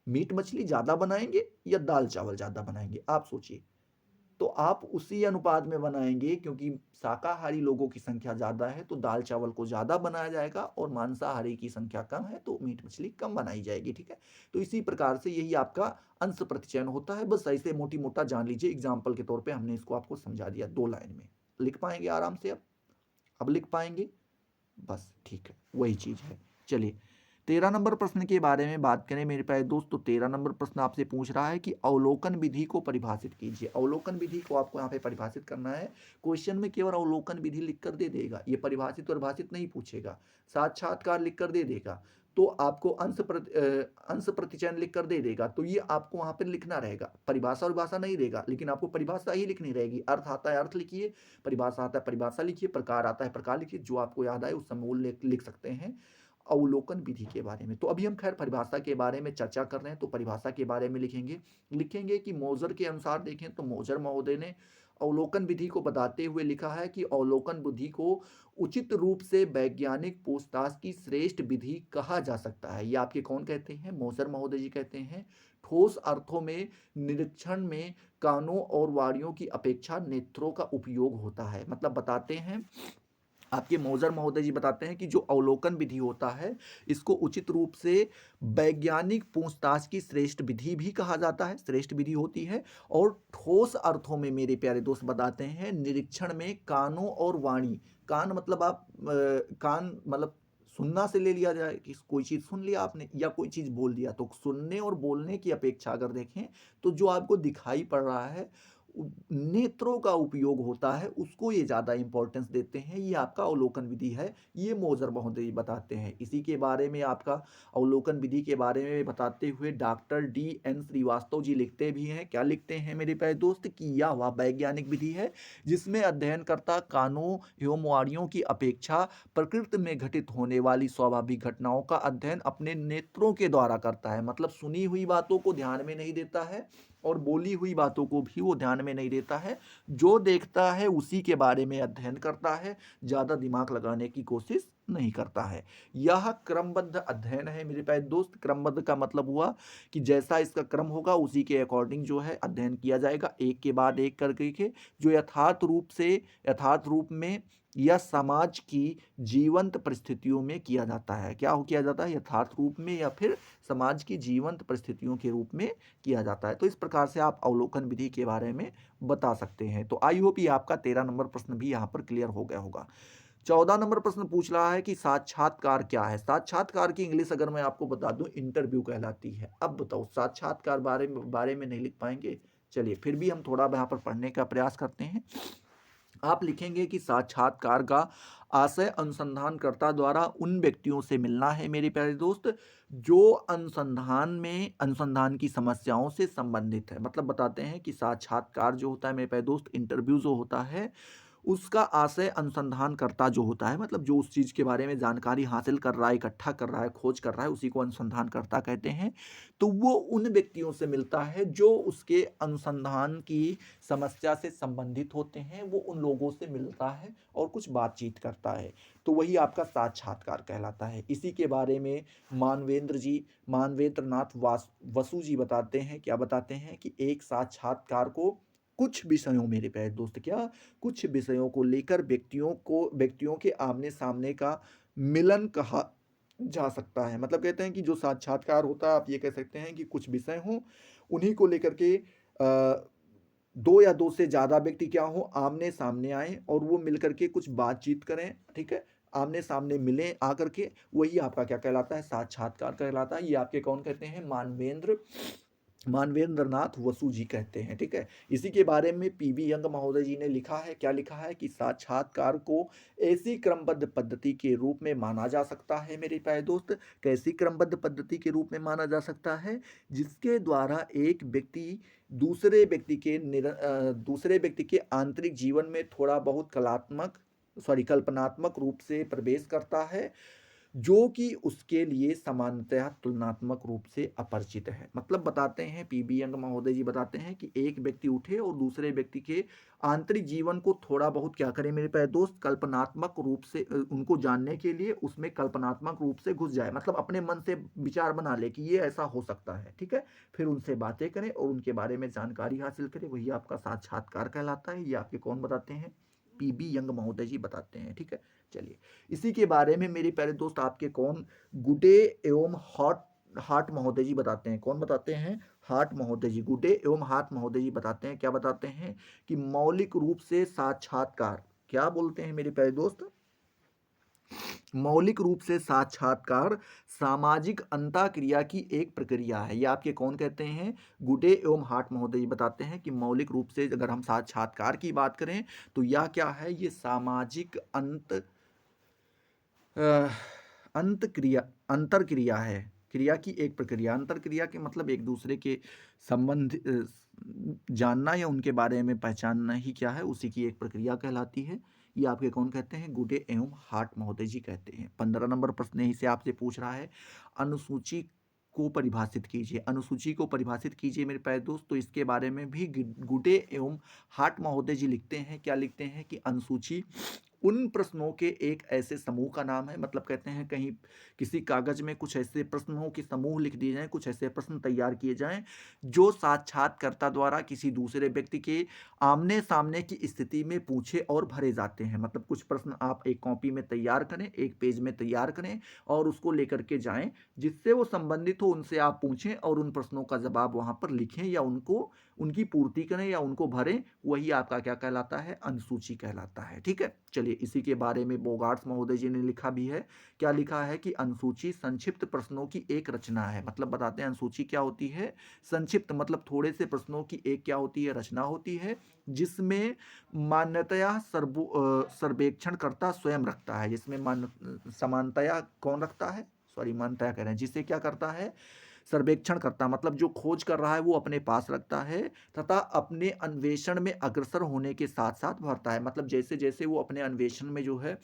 Speaker 1: मीट मछली ज्यादा बनाएंगे या दाल चावल ज्यादा बनाएंगे? आप सोचिए। तो आप उसी अनुपात में बनाएंगे, क्योंकि शाकाहारी लोगों की संख्या ज्यादा है तो दाल चावल को ज्यादा बनाया जाएगा, और मांसाहारी की संख्या कम है तो मीट मछली कम बनाई जाएगी। ठीक है, तो इसी प्रकार से यही आपका अंश प्रतिचयन होता है। बस ऐसे मोटी मोटा जान लीजिए, एग्जाम्पल के तौर पर हमने इसको आपको समझा दिया 2 लाइन में। लिख पाएंगे आराम से? अब लिख पाएंगे? बस ठीक है, वही चीज है। चलिए, 13 नंबर प्रश्न के बारे में बात करें मेरे प्यारे दोस्त, तो 13 नंबर प्रश्न आपसे पूछ रहा है कि अवलोकन विधि को परिभाषित कीजिए। अवलोकन विधि को आपको यहाँ पे परिभाषित करना है। क्वेश्चन में केवल अवलोकन विधि लिख कर दे देगा, ये परिभाषित नहीं पूछेगा। साक्षात्कार लिख कर दे देगा, तो आपको अंश प्रतिचयन लिख कर दे देगा, तो ये आपको वहां पर लिखना रहेगा। परिभाषा और भाषा नहीं देगा, लेकिन आपको परिभाषा ही लिखनी रहेगी। अर्थ आता है अर्थ लिखिए, परिभाषा आता है परिभाषा लिखिए, प्रकार आता है प्रकार लिखिए, जो आपको याद आए उस समूल लिख सकते हैं अवलोकन विधि के बारे में। तो अभी हम खैर परिभाषा के बारे में चर्चा कर रहे हैं, तो परिभाषा के बारे में लिखेंगे कि मोजर के अनुसार देखें तो मोजर महोदय ने अवलोकन विधि को बताते हुए लिखा है कि अवलोकन विधि को उचित रूप से वैज्ञानिक पूछताछ की श्रेष्ठ विधि कहा जा सकता है। ये आपके कौन कहते हैं? मोजर महोदय जी कहते हैं। ठोस अर्थों में निरीक्षण में कानों और वाणियों की अपेक्षा नेत्रों का उपयोग होता है। मतलब बताते हैं आपके मौजर महोदय जी बताते हैं कि जो अवलोकन विधि होता है इसको उचित रूप से वैज्ञानिक पूछताछ की श्रेष्ठ विधि भी कहा जाता है, श्रेष्ठ विधि होती है। और ठोस अर्थों में मेरे प्यारे दोस्त बताते हैं निरीक्षण में कानों और वाणी, कान मतलब आप कान मतलब सुनना से ले लिया जाए कि कोई चीज़ सुन लिया आपने या कोई चीज़ बोल दिया, तो सुनने और बोलने की अपेक्षा अगर देखें तो जो आपको दिखाई पड़ रहा है नेत्रों का उपयोग होता है उसको ये ज़्यादा इंपॉर्टेंस देते हैं। ये आपका अवलोकन विधि है, ये मोजर महोदय बताते हैं। इसी के बारे में आपका अवलोकन विधि के बारे में बताते हुए डॉक्टर D.N. श्रीवास्तव जी लिखते भी हैं, क्या लिखते हैं मेरे प्यारे दोस्त, कि यह वह वैज्ञानिक विधि है जिसमें अध्ययनकर्ता कानों एवं वाणियों की अपेक्षा प्रकृति में घटित होने वाली स्वाभाविक घटनाओं का अध्ययन अपने नेत्रों के द्वारा करता है। मतलब सुनी हुई बातों को ध्यान में नहीं देता है और बोली हुई बातों को भी वो ध्यान में नहीं देता है, जो देखता है उसी के बारे में अध्ययन करता है, ज़्यादा दिमाग लगाने की कोशिश नहीं करता है। यह क्रमबद्ध अध्ययन है मेरे प्यारे दोस्त। क्रमबद्ध का मतलब हुआ कि जैसा इसका क्रम होगा उसी के अकॉर्डिंग जो है अध्ययन किया जाएगा, एक के बाद एक करके के, जो यथार्थ रूप में या समाज की जीवंत परिस्थितियों में किया जाता है। क्या किया जाता है? यथार्थ रूप में या फिर समाज की जीवंत परिस्थितियों के रूप में किया जाता है। तो इस प्रकार से आप अवलोकन विधि के बारे में बता सकते हैं। तो आई होप ये आपका 13 नंबर प्रश्न भी यहाँ पर क्लियर हो गया होगा। 14 नंबर प्रश्न पूछ रहा है कि साक्षात्कार क्या है। साक्षात्कार की इंग्लिश अगर मैं आपको बता दूं इंटरव्यू कहलाती है। अब बताओ साक्षात्कार बारे में नहीं लिख पाएंगे, चलिए फिर भी हम थोड़ा यहाँ पर पढ़ने का प्रयास करते हैं। आप लिखेंगे कि साक्षात्कार का आशय अनुसंधानकर्ता द्वारा उन व्यक्तियों से मिलना है मेरे प्यारे दोस्त जो अनुसंधान की समस्याओं से संबंधित है। मतलब बताते हैं कि साक्षात्कार जो होता है मेरे प्यारे दोस्त, इंटरव्यू जो होता है उसका आशय अनुसंधानकर्ता जो होता है, मतलब जो उस चीज़ के बारे में जानकारी हासिल कर रहा है, इकट्ठा कर रहा है, खोज कर रहा है, उसी को अनुसंधानकर्ता कहते हैं। तो वो उन व्यक्तियों से मिलता है जो उसके अनुसंधान की समस्या से संबंधित होते हैं, वो उन लोगों से मिलता है और कुछ बातचीत करता है। तो वही आपका साक्षात्कार कहलाता है। इसी के बारे में मानवेंद्र नाथ वसु जी बताते हैं, क्या बताते हैं कि एक साक्षात्कार को कुछ विषयों, मेरे प्यारे दोस्त, क्या कुछ विषयों को लेकर व्यक्तियों के आमने सामने का मिलन कहा जा सकता है। मतलब कहते हैं कि जो साक्षात्कार होता है आप ये कह सकते हैं कि कुछ विषय हों, उन्हीं को लेकर के दो या दो से ज़्यादा व्यक्ति क्या हो आमने सामने आए और वो मिलकर के कुछ बातचीत करें, ठीक है, आमने सामने मिलें आकर के, वही आपका क्या कहलाता है? साक्षात्कार कहलाता है। ये आपके कौन कहते हैं? मानवेंद्र नाथ वसु जी कहते हैं, ठीक है। इसी के बारे में पीबी यंग महोदय जी ने लिखा है, क्या लिखा है कि साक्षात्कार को ऐसी क्रमबद्ध पद्धति के रूप में माना जा सकता है मेरे प्यारे दोस्त। कैसी क्रमबद्ध पद्धति के रूप में माना जा सकता है? जिसके द्वारा एक व्यक्ति दूसरे व्यक्ति के आंतरिक जीवन में थोड़ा बहुत कल्पनात्मक रूप से प्रवेश करता है, जो कि उसके लिए सामान्यतः तुलनात्मक रूप से अपरिचित है। मतलब बताते हैं पीबी यंग महोदय जी बताते हैं कि एक व्यक्ति उठे और दूसरे व्यक्ति के आंतरिक जीवन को थोड़ा बहुत क्या करें मेरे प्यारे दोस्त, कल्पनात्मक रूप से उनको जानने के लिए उसमें कल्पनात्मक रूप से घुस जाए, मतलब अपने मन से विचार बना ले कि ये ऐसा हो सकता है, ठीक है। फिर उनसे बातें करें और उनके बारे में जानकारी हासिल करें, वही आपका साक्षात्कार कहलाता है। ये आपके कौन बताते हैं? पीबी यंग महोदय जी बताते हैं, ठीक है। चलिए इसी के बारे में मेरे प्यारे दोस्त आपके कौन गुडे एवं हार्ट महोदय जी बताते हैं। कौन बताते हैं? हार्ट महोदय जी, गुडे एवं हार्ट महोदय जी बताते हैं, क्या बताते हैं कि मौलिक रूप से साक्षात्कार, क्या बोलते हैं मेरे प्यारे दोस्त? मौलिक रूप से साक्षात्कार सामाजिक अंतःक्रिया की एक प्रक्रिया है। ये आपके कौन कहते हैं? गुडे एवं हार्ट महोदय जी बताते हैं कि मौलिक रूप से अगर हम साक्षात्कार की बात करें तो यह क्या है? ये सामाजिक अंतर क्रिया है, क्रिया की एक प्रक्रिया। अंतर क्रिया के मतलब एक दूसरे के संबंध जानना या उनके बारे में पहचानना ही क्या है, उसी की एक प्रक्रिया कहलाती है। ये आपके कौन कहते हैं? गुडे एवं हार्ट महोदय जी कहते हैं। 15 नंबर प्रश्न यही से आपसे पूछ रहा है, अनुसूची को परिभाषित कीजिए। अनुसूची को परिभाषित कीजिए मेरे प्यारे दोस्त। तो इसके बारे में भी गुडे एवं हार्ट महोदय जी लिखते हैं, क्या लिखते हैं कि अनुसूची उन प्रश्नों के एक ऐसे समूह का नाम है, मतलब कहते हैं कहीं किसी कागज में कुछ ऐसे प्रश्नों के समूह लिख दिए जाएं, कुछ ऐसे प्रश्न तैयार किए जाएं जो साक्षात्कारता द्वारा किसी दूसरे व्यक्ति के आमने सामने की स्थिति में पूछे और भरे जाते हैं। मतलब कुछ प्रश्न आप एक कॉपी में तैयार करें, एक पेज में तैयार करें और उसको लेकर के जाएं, जिससे वो संबंधित हो उनसे आप पूछें और उन प्रश्नों का जवाब वहां पर लिखें या उनको उनकी पूर्ति करें या उनको भरें। वही आपका क्या कहलाता है? अनुसूची कहलाता है। ठीक है, चलिए इसी के बारे में बोगार्ट्स महोदय जी ने लिखा भी है। क्या लिखा है कि अनुसूची संक्षिप्त प्रश्नों की एक रचना है। मतलब बताते हैं अनुसूची क्या होती है? संक्षिप्त मतलब थोड़े से प्रश्नों की एक क्या होती है? रचना होती है, जिसमें मान्यतया सर्वेक्षण करता स्वयं रखता है। जिसमें समानतया कौन रखता है? सॉरी, मान्यतया कह रहे हैं, जिसे क्या करता है? सर्वेक्षण करता, मतलब जो खोज कर रहा है वो अपने पास रखता है तथा अपने अन्वेषण में अग्रसर होने के साथ साथ भरता है। मतलब जैसे जैसे वो अपने अन्वेषण में जो है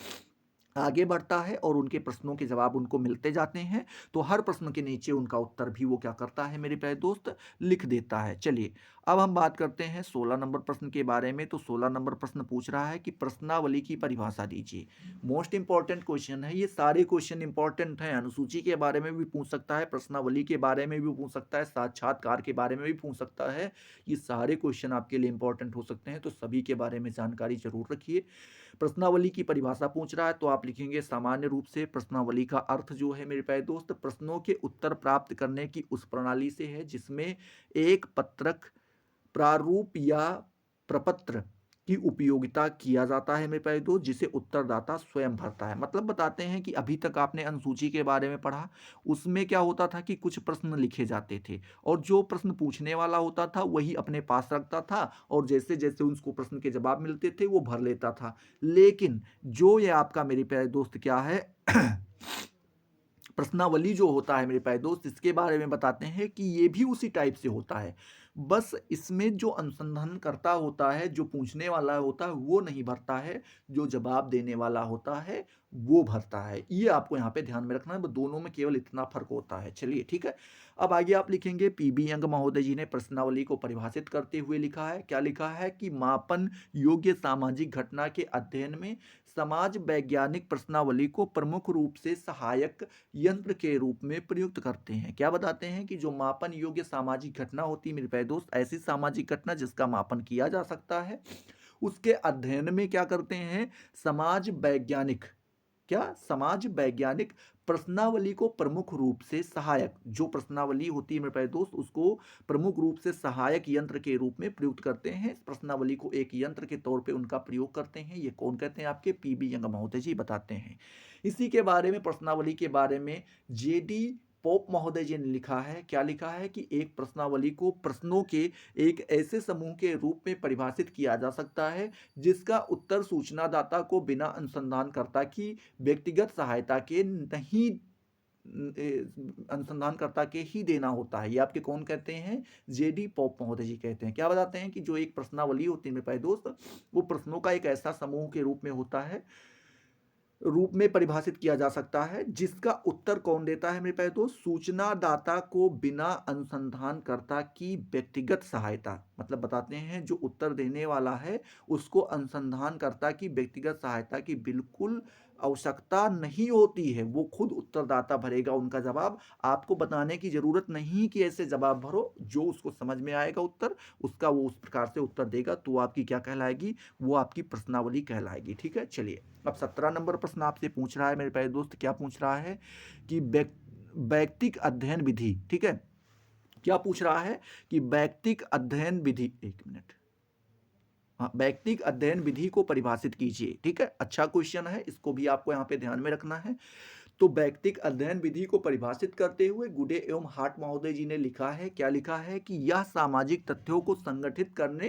Speaker 1: आगे बढ़ता है और उनके प्रश्नों के जवाब उनको मिलते जाते हैं, तो हर प्रश्न के नीचे उनका उत्तर भी वो क्या करता है मेरे प्यारे दोस्त? लिख देता है। चलिए अब हम बात करते हैं 16 नंबर प्रश्न के बारे में। तो 16 नंबर प्रश्न पूछ रहा है कि प्रश्नावली की परिभाषा दीजिए। मोस्ट इंपॉर्टेंट क्वेश्चन है ये, सारे क्वेश्चन इंपॉर्टेंट हैं। अनुसूची के बारे में भी पूछ सकता है, प्रश्नावली के बारे में भी पूछ सकता है, साक्षात्कार के बारे में भी पूछ सकता है। ये सारे क्वेश्चन आपके लिए इंपॉर्टेंट हो सकते हैं, तो सभी के बारे में जानकारी जरूर रखिए। प्रश्नावली की परिभाषा पूछ रहा है तो आप लिखेंगे सामान्य रूप से प्रश्नावली का अर्थ जो है मेरे प्यारे दोस्त, प्रश्नों के उत्तर प्राप्त करने की उस प्रणाली से है जिसमें एक पत्रक, प्रारूप या प्रपत्र की उपयोगिता किया जाता है मेरे प्यारे दोस्त, जिसे उत्तरदाता स्वयं भरता है। मतलब बताते हैं कि अभी तक आपने अनुसूची के बारे में पढ़ा, उसमें क्या होता था कि कुछ प्रश्न लिखे जाते थे और जो प्रश्न पूछने वाला होता था वही अपने पास रखता था और जैसे जैसे उसको प्रश्न के जवाब मिलते थे वो भर लेता था। लेकिन जो ये आपका मेरे प्यारे दोस्त क्या है प्रश्नावली जो होता है मेरे प्यारे दोस्त, इसके बारे में बताते हैं कि ये भी उसी टाइप से होता है। बस इसमें जो अनुसंधान करता होता है, जो पूछने वाला होता है वो नहीं भरता है, जो जवाब देने वाला होता है वो भरता है। ये आपको यहाँ पे ध्यान में रखना है, दोनों में केवल इतना फर्क होता है। चलिए ठीक है, अब आगे आप लिखेंगे पीबी यंग महोदय जी ने प्रश्नावली को परिभाषित करते हुए लिखा है। क्या लिखा है कि मापन योग्य सामाजिक घटना के अध्ययन में समाज वैज्ञानिक प्रश्नावली को प्रमुख रूप से सहायक यंत्र के रूप में प्रयुक्त करते हैं। क्या बताते हैं कि जो मापन योग्य सामाजिक घटना होती है मेरे प्यारे दोस्त, ऐसी सामाजिक घटना जिसका मापन किया जा सकता है, उसके अध्ययन में क्या करते हैं? समाज वैज्ञानिक, क्या समाज वैज्ञानिक प्रश्नावली को प्रमुख रूप से सहायक, जो प्रश्नावली होती है मेरे प्यारे दोस्त, उसको प्रमुख रूप से सहायक यंत्र के रूप में प्रयुक्त करते हैं। प्रश्नावली को एक यंत्र के तौर पे उनका प्रयोग करते हैं। ये कौन कहते हैं? आपके पीबी यंग महोदय जी बताते हैं। इसी के बारे में, प्रश्नावली के बारे में जेडी पोप महोदय जी ने लिखा है। क्या लिखा है कि एक प्रश्नावली को प्रश्नों के एक ऐसे समूह के रूप में परिभाषित किया जा सकता है जिसका उत्तर सूचनादाता को बिना अनुसंधानकर्ता की व्यक्तिगत सहायता के नहीं अनुसंधानकर्ता के ही देना होता है। ये आपके कौन कहते हैं? जेडी पॉप महोदय जी कहते हैं। क्या बताते हैं कि जो एक प्रश्नावली होती है मेरे प्यारे दोस्त, वो प्रश्नों का एक ऐसा समूह के रूप में होता है, रूप में परिभाषित किया जा सकता है जिसका उत्तर कौन देता है मेरे प्यारे दोस्त? सूचनादाता को बिना अनुसंधानकर्ता की व्यक्तिगत सहायता। मतलब बताते हैं जो उत्तर देने वाला है उसको अनुसंधानकर्ता की व्यक्तिगत सहायता की बिल्कुल आवश्यकता नहीं होती है, वो खुद उत्तरदाता भरेगा उनका जवाब। आपको बताने की जरूरत नहीं कि ऐसे जवाब भरो, जो उसको समझ में आएगा उत्तर उसका वो उस प्रकार से उत्तर देगा, तो आपकी क्या कहलाएगी? वो आपकी प्रश्नावली कहलाएगी। ठीक है, चलिए अब 17 नंबर प्रश्न आपसे पूछ रहा है मेरे प्यारे दोस्त। क्या पूछ रहा है कि वैयक्तिक अध्ययन विधि, ठीक है, क्या पूछ रहा है कि वैयक्तिक अध्ययन विधि, एक मिनट, हाँ, वैयक्तिक अध्ययन विधि को परिभाषित कीजिए। ठीक है, अच्छा क्वेश्चन है, इसको भी आपको यहाँ पे ध्यान में रखना है। तो वैयक्तिक अध्ययन विधि को परिभाषित करते हुए गुडे एवं हार्ट महोदय जी ने लिखा है। क्या लिखा है कि यह सामाजिक तथ्यों को संगठित करने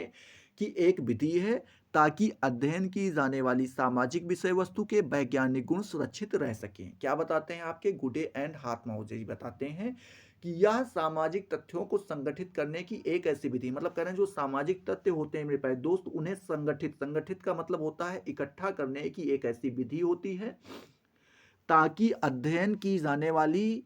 Speaker 1: की एक विधि है ताकि अध्ययन की जाने वाली सामाजिक विषय वस्तु के वैज्ञानिक गुण सुरक्षित रह सकें। क्या बताते हैं आपके गुडे एंड हार्ट महोदय जी? बताते हैं कि यह सामाजिक तथ्यों को संगठित करने की एक ऐसी विधि, मतलब कह रहे हैं जो सामाजिक तथ्य होते हैं मेरे प्यारे दोस्त, उन्हें संगठित, संगठित का मतलब होता है इकट्ठा करने की एक ऐसी विधि होती है ताकि अध्ययन की जाने वाली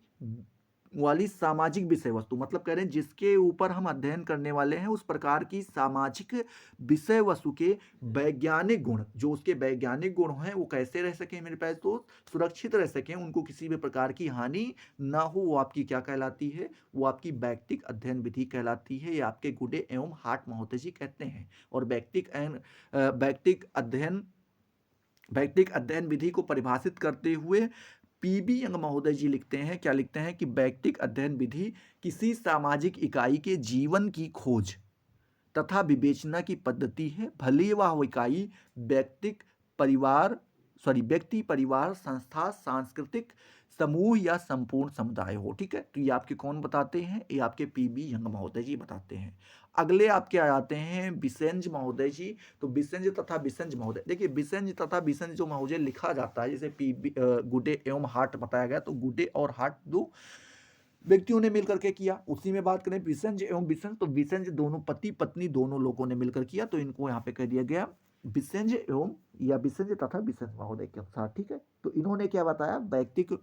Speaker 1: वाली सामाजिक विषय वस्तु, मतलब कह रहे हैं जिसके ऊपर हम अध्ययन करने वाले हैं उस प्रकार की सामाजिक विषय वस्तु के वैज्ञानिक गुण, जो उसके वैज्ञानिक गुण हैं वो कैसे रह सके मेरे पास दोस्त, सुरक्षित रह सकें, उनको किसी भी प्रकार की हानि ना हो, वो आपकी क्या कहलाती है, वो आपकी वैयक्तिक अध्ययन विधि कहलाती है। ये आपके गुडे एवं हार्ट महोदय जी कहते हैं। और वैयक्तिक अध्ययन विधि को परिभाषित करते हुए पीबी यंग महोदय जी लिखते हैं, क्या लिखते हैं कि वैयक्तिक अध्ययन विधि किसी सामाजिक इकाई के जीवन की खोज तथा विवेचना की पद्धति है, भले वह इकाई व्यक्ति, परिवार, संस्था, सांस्कृतिक समूह या संपूर्ण समुदाय हो। ठीक है, तो ये आपके कौन बताते हैं, ये आपके पीबी यंग महोदय जी बताते हैं। अगले आपके आ जाते हैं बिसेंज महोदय जी। तो बिसेंज तथा बिसेंज महोदय, देखिए बिसेंज तथा बिसेंज जो महोदय लिखा जाता है, जैसे पीबी गुडे एवं हार्ट बताया गया, तो गुडे और हार्ट दो व्यक्तियों ने मिलकर के किया। उसी में बात करें बिसेंज एवं बिसेंज, तो बिसेंज दोनों पति पत्नी दोनों लोगों ने मिलकर किया, तो इनको यहाँ पे कह दिया गया बिसेंज एवं या बिसेंज तथा बिसेंज महोदय के अनुसार। ठीक है, तो इन्होंने क्या बताया, वैयक्तिक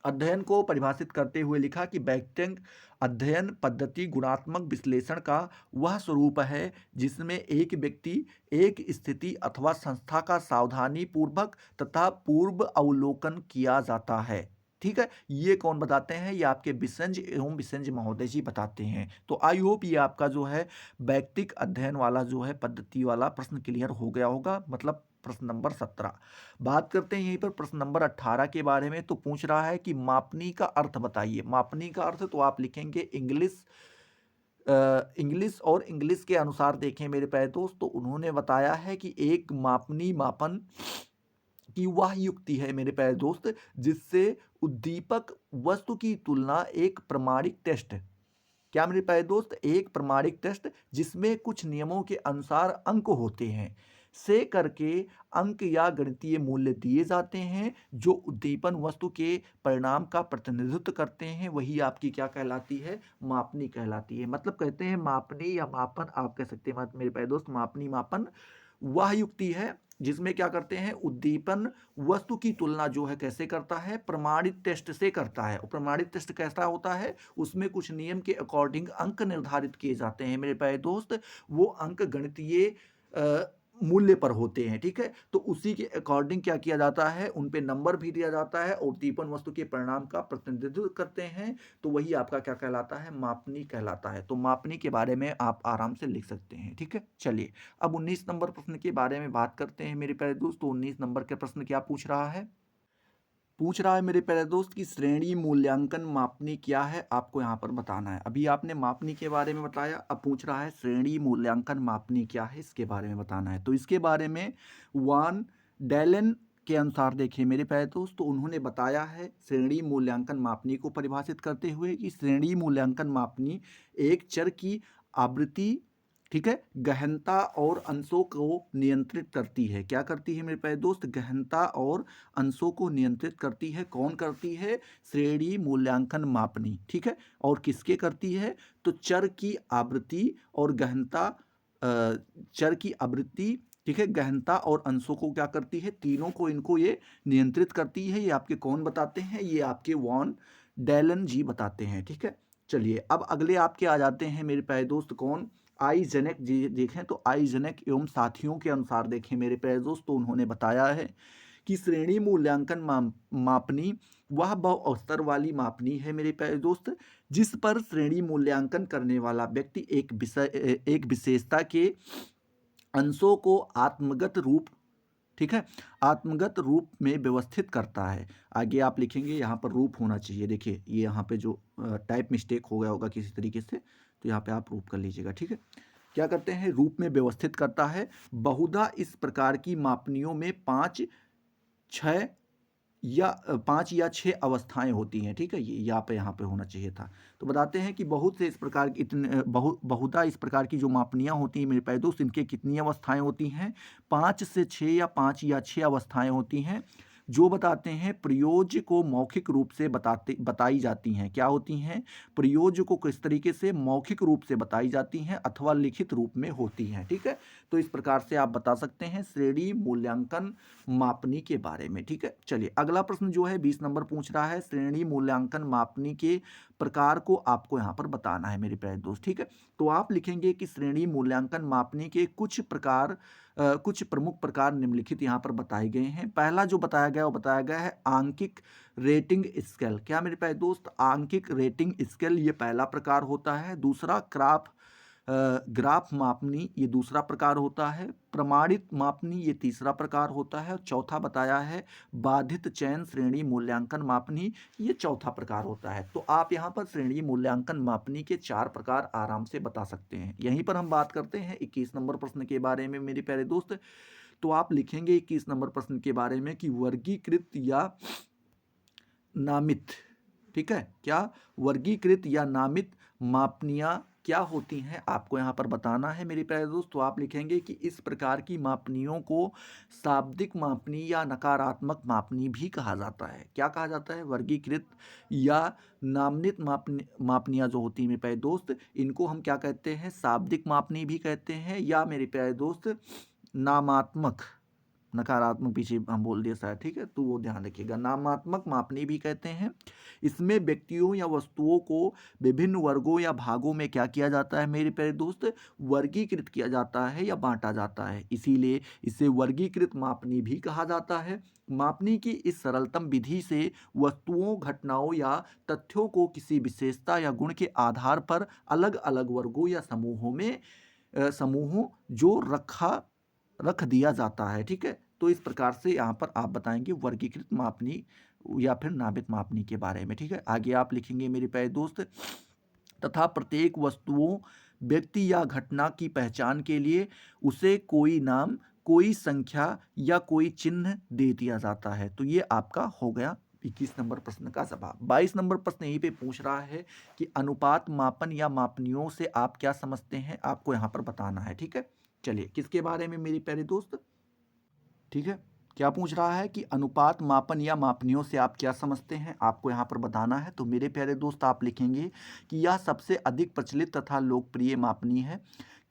Speaker 1: अध्ययन को परिभाषित करते हुए लिखा कि वैयक्तिक अध्ययन पद्धति गुणात्मक विश्लेषण का वह स्वरूप है जिसमें एक व्यक्ति, एक स्थिति अथवा संस्था का सावधानी पूर्वक तथा पूर्व अवलोकन किया जाता है। ठीक है, ये कौन बताते हैं, ये आपके बिसेंज एवं बिसेंज महोदय जी बताते हैं। तो आई होप ये आपका जो है वैयक्तिक अध्ययन वाला जो है पद्धति वाला प्रश्न क्लियर हो गया होगा, मतलब प्रश्न नंबर 17। बात करते हैं यहीं पर प्रश्न नंबर 18 के बारे में। तो पूछ रहा है कि मापनी का अर्थ बताइए। मापनी का अर्थ तो आप लिखेंगे इंग्लिश और इंग्लिश के अनुसार देखें मेरे प्यारे दोस्त, तो उन्होंने बताया है कि एक मापनी मापन की वह युक्ति है मेरे प्यारे दोस्त जिससे उद्दीपक वस्तु की तुलना एक प्रमाणिक टेस्ट, क्या मेरे प्यारे दोस्त, एक प्रमाणिक टेस्ट जिसमें कुछ नियमों के अनुसार अंक होते हैं से करके अंक या गणितीय मूल्य दिए जाते हैं जो उद्दीपन वस्तु के परिणाम का प्रतिनिधित्व करते हैं, वही आपकी क्या कहलाती है, मापनी कहलाती है। मतलब कहते हैं मापनी या मापन आप कह सकते हैं मेरे प्यारे दोस्त, मापनी मापन वह युक्ति है जिसमें क्या करते हैं, उद्दीपन वस्तु की तुलना जो है कैसे करता है, प्रमाणित टेस्ट से करता है। और प्रमाणित टेस्ट कैसा होता है, उसमें कुछ नियम के अकॉर्डिंग अंक निर्धारित किए जाते हैं मेरे प्यारे दोस्त, वो अंक गणितीय मूल्य पर होते हैं। ठीक है, तो उसी के अकॉर्डिंग क्या किया जाता है, उन पे नंबर भी दिया जाता है और उद्दीपन वस्तु के परिणाम का प्रतिनिधित्व करते हैं, तो वही आपका क्या कहलाता है, मापनी कहलाता है। तो मापनी के बारे में आप आराम से लिख सकते हैं। ठीक है, चलिए अब 19 नंबर प्रश्न के बारे में बात करते हैं मेरे प्यारे दोस्त। तो 19 नंबर के प्रश्न क्या पूछ रहा है, पूछ रहा है मेरे प्यारे दोस्त कि श्रेणी मूल्यांकन मापनी क्या है, आपको यहाँ पर बताना है। अभी आपने मापनी के बारे में बताया, अब पूछ रहा है श्रेणी मूल्यांकन मापनी क्या है, इसके बारे में बताना है। तो इसके बारे में वान डेलन के अनुसार देखिए मेरे प्यारे दोस्त, तो उन्होंने बताया है श्रेणी मूल्यांकन मापनी को परिभाषित करते हुए कि श्रेणी मूल्यांकन मापनी एक चर की आवृत्ति, ठीक है, गहनता और अंशों को नियंत्रित करती है। क्या करती है मेरे प्यारे दोस्त, गहनता और अंशों को नियंत्रित करती है। कौन करती है, श्रेणी मूल्यांकन मापनी। ठीक है, और किसके करती है, तो चर की आवृत्ति और गहनता, चर की आवृत्ति, ठीक है, गहनता और अंशों को क्या करती है, तीनों को इनको ये नियंत्रित करती है। ये आपके कौन बताते हैं, ये आपके वॉन डेलन जी बताते हैं। ठीक है, चलिए अब अगले आपके आ जाते हैं मेरे प्यारे दोस्त, कौन, आइजनेक जी देखें। तो आइजनेक एवं साथियों के अनुसार देखें मेरे प्यारे दोस्त, तो उन्होंने बताया है कि श्रेणी मूल्यांकन मापनी वह बहु स्तर वाली मापनी है मेरे प्यारे दोस्त जिस पर श्रेणी मूल्यांकन करने वाला व्यक्ति एक विशेषता के अंशों को आत्मगत रूप, ठीक है, आत्मगत रूप में व्यवस्थित करता है। आगे आप लिखेंगे यहाँ पर रूप होना चाहिए, देखिए ये यहाँ पे जो टाइप मिस्टेक हो गया होगा किसी तरीके से, तो यहाँ पे आप रूप कर लीजिएगा। ठीक है, क्या करते हैं, रूप में व्यवस्थित करता है। बहुधा इस प्रकार की मापनियों में 5 या 6 अवस्थाएं होती हैं। ठीक है, ये यहाँ पे होना चाहिए था। तो बताते हैं कि बहुत से इस प्रकार की बहुधा इस प्रकार की जो मापनियां होती हैं मेरे प्यारे दोस्त, इनके कितनी अवस्थाएं होती हैं, 5 से 6 या 5 या 6 अवस्थाएं होती हैं जो बताते हैं प्रयोज्य को मौखिक रूप से बताई जाती हैं। क्या होती हैं? प्रयोज्य को किस तरीके से मौखिक रूप से बताई जाती हैं अथवा लिखित रूप में होती हैं। ठीक है, तो इस प्रकार से आप बता सकते हैं श्रेणी मूल्यांकन मापनी के बारे में। ठीक है, चलिए अगला प्रश्न जो है 20 नंबर पूछ रहा है श्रेणी मूल्यांकन मापनी के प्रकार को आपको यहाँ पर बताना है मेरे प्यारे दोस्त। ठीक है, तो आप लिखेंगे कि श्रेणी मूल्यांकन मापनी के कुछ प्रकार कुछ प्रमुख प्रकार निम्नलिखित यहाँ पर बताए गए हैं। पहला जो बताया गया वो बताया गया है आंकिक रेटिंग स्केल। क्या मेरे प्यारे दोस्त? आंकिक रेटिंग स्केल ये पहला प्रकार होता है। दूसरा ग्राफ मापनी ये दूसरा प्रकार होता है। प्रमाणित मापनी ये तीसरा प्रकार होता है। और चौथा बताया है बाधित चयन श्रेणी मूल्यांकन मापनी ये चौथा प्रकार होता है। तो आप यहाँ पर श्रेणी मूल्यांकन मापनी के 4 प्रकार आराम से बता सकते हैं। यहीं पर हम बात करते हैं 21 नंबर प्रश्न के बारे में मेरे प्यारे दोस्त। तो आप लिखेंगे 21 नंबर प्रश्न के बारे में कि वर्गीकृत या नामित, ठीक है, क्या वर्गीकृत या नामित मापनियां क्या होती हैं आपको यहाँ पर बताना है मेरे प्यारे दोस्त। तो आप लिखेंगे कि इस प्रकार की मापनियों को शाब्दिक मापनी या नकारात्मक मापनी भी कहा जाता है। क्या कहा जाता है? वर्गीकृत या नामित मापनियां जो होती हैं मेरे प्यारे दोस्त, इनको हम क्या कहते हैं? शाब्दिक मापनी भी कहते हैं, या मेरे प्यारे दोस्त नामात्मक, नकारात्मक पीछे हम बोल दिया शायद, ठीक है, तो वो ध्यान रखिएगा, नामात्मक मापनी भी कहते हैं। इसमें व्यक्तियों या वस्तुओं को विभिन्न वर्गों या भागों में क्या किया जाता है मेरे प्यारे दोस्त? वर्गीकृत किया जाता है या बांटा जाता है, इसीलिए इसे वर्गीकृत मापनी भी कहा जाता है। मापनी की इस सरलतम विधि से वस्तुओं, घटनाओं या तथ्यों को किसी विशेषता या गुण के आधार पर अलग अलग वर्गों या समूहों जो रख दिया जाता है। ठीक है, तो इस प्रकार से यहाँ पर आप बताएंगे वर्गीकृत मापनी या फिर नामित मापनी के बारे में। ठीक है, आगे आप लिखेंगे मेरे प्यारे दोस्त, तथा प्रत्येक वस्तुओं, व्यक्ति या घटना की पहचान के लिए उसे कोई नाम, कोई संख्या या कोई चिन्ह दे दिया जाता है। तो ये आपका हो गया 21 नंबर प्रश्न का जवाब। 22 नंबर प्रश्न यहीं पे पूछ रहा है कि अनुपात मापन या मापनियों से आप क्या समझते हैं, आपको यहाँ पर बताना है। ठीक है, चलिए किसके बारे में मेरे प्यारे दोस्त? ठीक है, क्या पूछ रहा है कि अनुपात मापन या मापनियों से आप क्या समझते हैं, आपको यहाँ पर बताना है। तो मेरे प्यारे दोस्त आप लिखेंगे कि यह सबसे अधिक प्रचलित तथा लोकप्रिय मापनी है,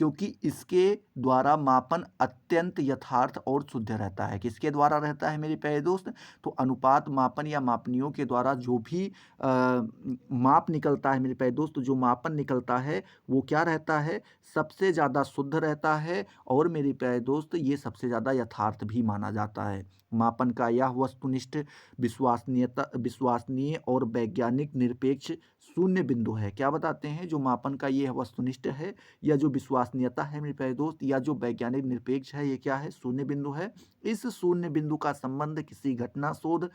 Speaker 1: क्योंकि इसके द्वारा मापन अत्यंत यथार्थ और शुद्ध रहता है। किसके द्वारा रहता है मेरे प्यारे दोस्त? तो अनुपात मापन या मापनियों के द्वारा जो भी माप निकलता है मेरे प्यारे दोस्त, जो मापन निकलता है वो क्या रहता है? सबसे ज़्यादा शुद्ध रहता है, और मेरे प्यारे दोस्त ये सबसे ज़्यादा यथार्थ भी माना जाता है। मापन का यह वस्तुनिष्ठ, विश्वसनीय और वैज्ञानिक निरपेक्ष शून्य बिंदु है। क्या बताते हैं? जो मापन का ये वस्तुनिष्ठ है, या जो विश्वसनीयता है मेरे प्यारे दोस्त, या जो वैज्ञानिक निरपेक्ष है, ये क्या है? शून्य बिंदु है। इस शून्य बिंदु का संबंध किसी घटना, शोध,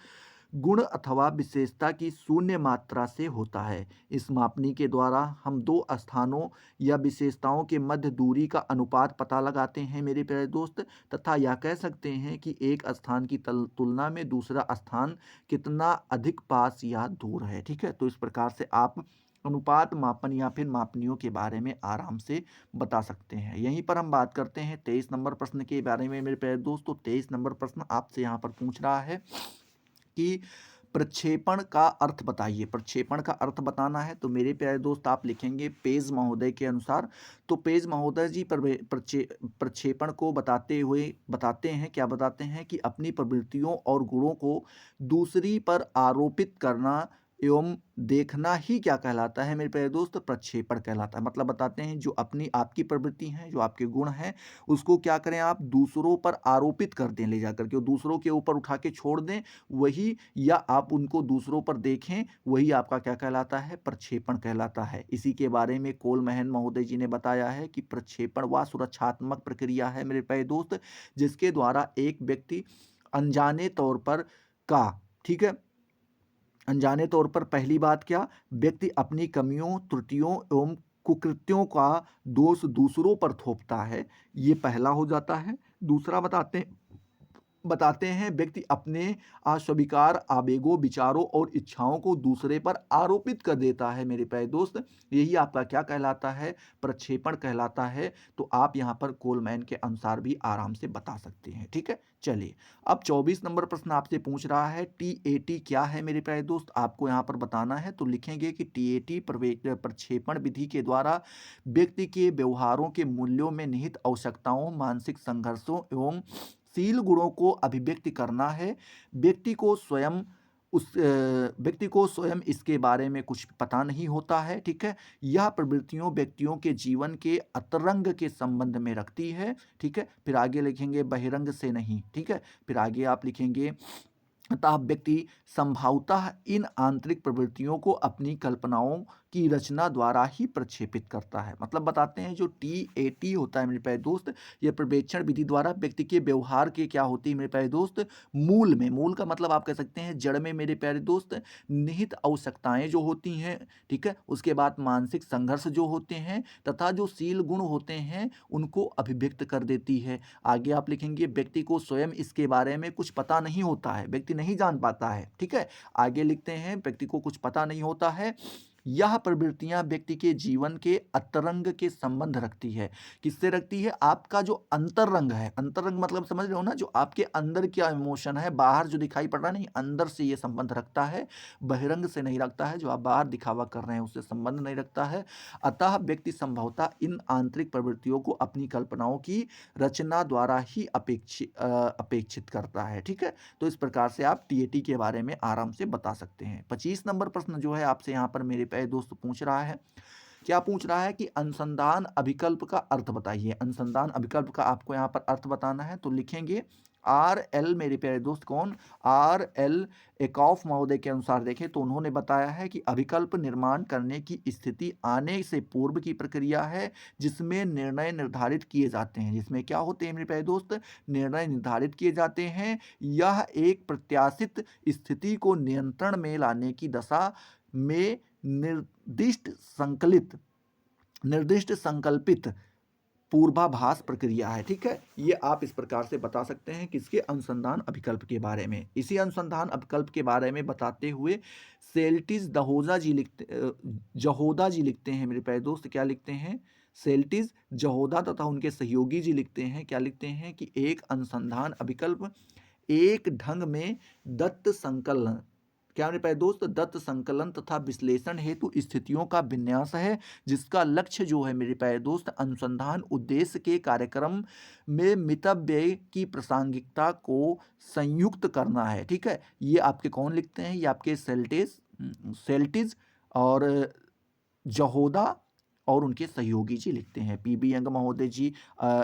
Speaker 1: गुण अथवा विशेषता की शून्य मात्रा से होता है। इस मापनी के द्वारा हम दो स्थानों या विशेषताओं के मध्य दूरी का अनुपात पता लगाते हैं मेरे प्यारे दोस्त, तथा यह कह सकते हैं कि एक स्थान की तुलना में दूसरा स्थान कितना अधिक पास या दूर है। ठीक है, तो इस प्रकार से आप अनुपात मापन या फिर मापनियों के बारे में आराम से बता सकते हैं। यहीं पर हम बात करते हैं 23 नंबर प्रश्न के बारे में मेरे प्यारे दोस्तों। 23 नंबर प्रश्न आपसे यहाँ पर पूछ रहा है कि प्रक्षेपण का अर्थ बताइए। प्रक्षेपण का अर्थ बताना है, तो मेरे प्यारे दोस्त आप लिखेंगे पेज महोदय के अनुसार। तो पेज महोदय जी प्रक्षेपण को बताते हैं, क्या बताते हैं कि अपनी प्रवृत्तियों और गुणों को दूसरी पर आरोपित करना एवं देखना ही क्या कहलाता है मेरे प्यारे दोस्त? प्रक्षेपण कहलाता है। मतलब बताते हैं जो अपनी आपकी प्रवृत्ति हैं, जो आपके गुण हैं, उसको क्या करें आप? दूसरों पर आरोपित कर दें, ले जाकर के दूसरों के ऊपर उठा के छोड़ दें वही, या आप उनको दूसरों पर देखें, वही आपका क्या कहलाता है? प्रक्षेपण कहलाता है। इसी के बारे में कोलमहन महोदय जी ने बताया है कि प्रक्षेपण वह सुरक्षात्मक प्रक्रिया है मेरे प्यारे दोस्त, जिसके द्वारा एक व्यक्ति अनजाने तौर पर ठीक है, अनजाने तौर पर पहली बात क्या? व्यक्ति अपनी कमियों, त्रुटियों एवं कुकृत्यों का दोष दूसरों पर थोपता है, ये पहला हो जाता है। दूसरा बताते हैं बताते हैं व्यक्ति अपने अस्वीकार आवेगों विचारों और इच्छाओं को दूसरे पर आरोपित कर देता है मेरे प्यारे दोस्त। यही आपका क्या कहलाता है, प्रक्षेपण कहलाता है। तो आप यहाँ पर कोलमैन के अनुसार भी आराम से बता सकते हैं। ठीक है, चलिए अब 24 नंबर प्रश्न आपसे पूछ रहा है टीएटी क्या है मेरे प्यारे दोस्त, आपको यहाँ पर बताना है। तो लिखेंगे कि टीएटी प्रक्षेपण विधि के द्वारा व्यक्ति के व्यवहारों के मूल्यों में निहित आवश्यकताओं मानसिक संघर्षों एवं शील गुणों को अभिव्यक्त करना है। व्यक्ति को स्वयं व्यक्ति को स्वयं इसके बारे में कुछ पता नहीं होता है। ठीक है, यह प्रवृत्तियों व्यक्तियों के जीवन के अंतरंग के संबंध में रखती है। ठीक है, फिर आगे लिखेंगे बहिरंग से नहीं। ठीक है, फिर आगे आप लिखेंगे अतः व्यक्ति संभवतः इन आंतरिक प्रवृत्तियों को अपनी कल्पनाओं की रचना द्वारा ही प्रक्षेपित करता है। मतलब बताते हैं जो टीएटी होता है मेरे प्यारे दोस्त, यह प्रवेक्षण विधि द्वारा व्यक्ति के व्यवहार के क्या होती है मेरे प्यारे दोस्त, मूल में, मूल का मतलब आप कह सकते हैं जड़ में मेरे प्यारे दोस्त, निहित आवश्यकताएं जो होती हैं। ठीक है, उसके बाद मानसिक संघर्ष जो होते हैं तथा जो शील गुण होते हैं उनको अभिव्यक्त कर देती है। आगे आप लिखेंगे व्यक्ति को स्वयं इसके बारे में कुछ पता नहीं होता है, व्यक्ति नहीं जान पाता है। ठीक है, आगे लिखते हैं व्यक्ति को कुछ पता नहीं होता है। यह प्रवृत्तियां व्यक्ति के जीवन के अंतरंग के संबंध रखती है। किससे रखती है, आपका जो अंतरंग है, अंतरंग मतलब समझ रहे हो ना, जो आपके अंदर क्या इमोशन है, बाहर जो दिखाई पड़ रहा है नहीं, अंदर से ये संबंध रखता है, बहिरंग से नहीं रखता है, जो आप बाहर दिखावा कर रहे हैं उससे संबंध नहीं रखता है। अतः व्यक्ति संभवतः इन आंतरिक प्रवृत्तियों को अपनी कल्पनाओं की रचना द्वारा ही अपेक्षित करता है। ठीक है, तो इस प्रकार से आप टीएटी के बारे में आराम से बता सकते हैं। 25 नंबर प्रश्न जो है आपसे यहाँ पर मेरे प्यारे दोस्त पूछ रहा है, क्या पूछ रहा है कि अनुसंधान अभिकल्प का अर्थ बताइए। अनुसंधान अभिकल्प का आपको यहाँ पर अर्थ बताना है। तो लिखेंगे आर एल, मेरे प्यारे दोस्त कौन, आर एल एकॉफ महोदय के अनुसार देखें तो उन्होंने बताया है कि अभिकल्प निर्माण करने की स्थिति आने से पूर्व की प्रक्रिया है जिसमें निर्णय निर्धारित किए जाते हैं। जिसमें क्या होते हैं मेरे प्यारे दोस्त, निर्णय निर्धारित किए जाते हैं। यह एक प्रत्याशित स्थिति को नियंत्रण में लाने की दशा में निर्दिष्ट संकल्पित पूर्वाभास प्रक्रिया है। ठीक है, ये आप इस प्रकार से बता सकते हैं किसके, अनुसंधान अभिकल्प के बारे में। इसी अनुसंधान अभिकल्प के बारे में बताते हुए सेल्टिस जहोदा जी लिखते हैं मेरे प्यारे दोस्त, क्या लिखते हैं, सेल्टिस जहोदा तथा उनके सहयोगी जी लिखते हैं, क्या लिखते हैं कि एक अनुसंधान अभिकल्प एक ढंग में दत्त संकलन, क्या मेरे प्यारे दोस्त, दत्त संकलन तथा विश्लेषण हेतु स्थितियों का विन्यास है जिसका लक्ष्य जो है मेरे प्यारे दोस्त अनुसंधान उद्देश्य के कार्यक्रम में मितव्यय की प्रासंगिकता को संयुक्त करना है। ठीक है, ये आपके कौन लिखते हैं, ये आपके सेल्टिज और जहोदा और उनके सहयोगी जी लिखते हैं। पीबी यंग महोदय जी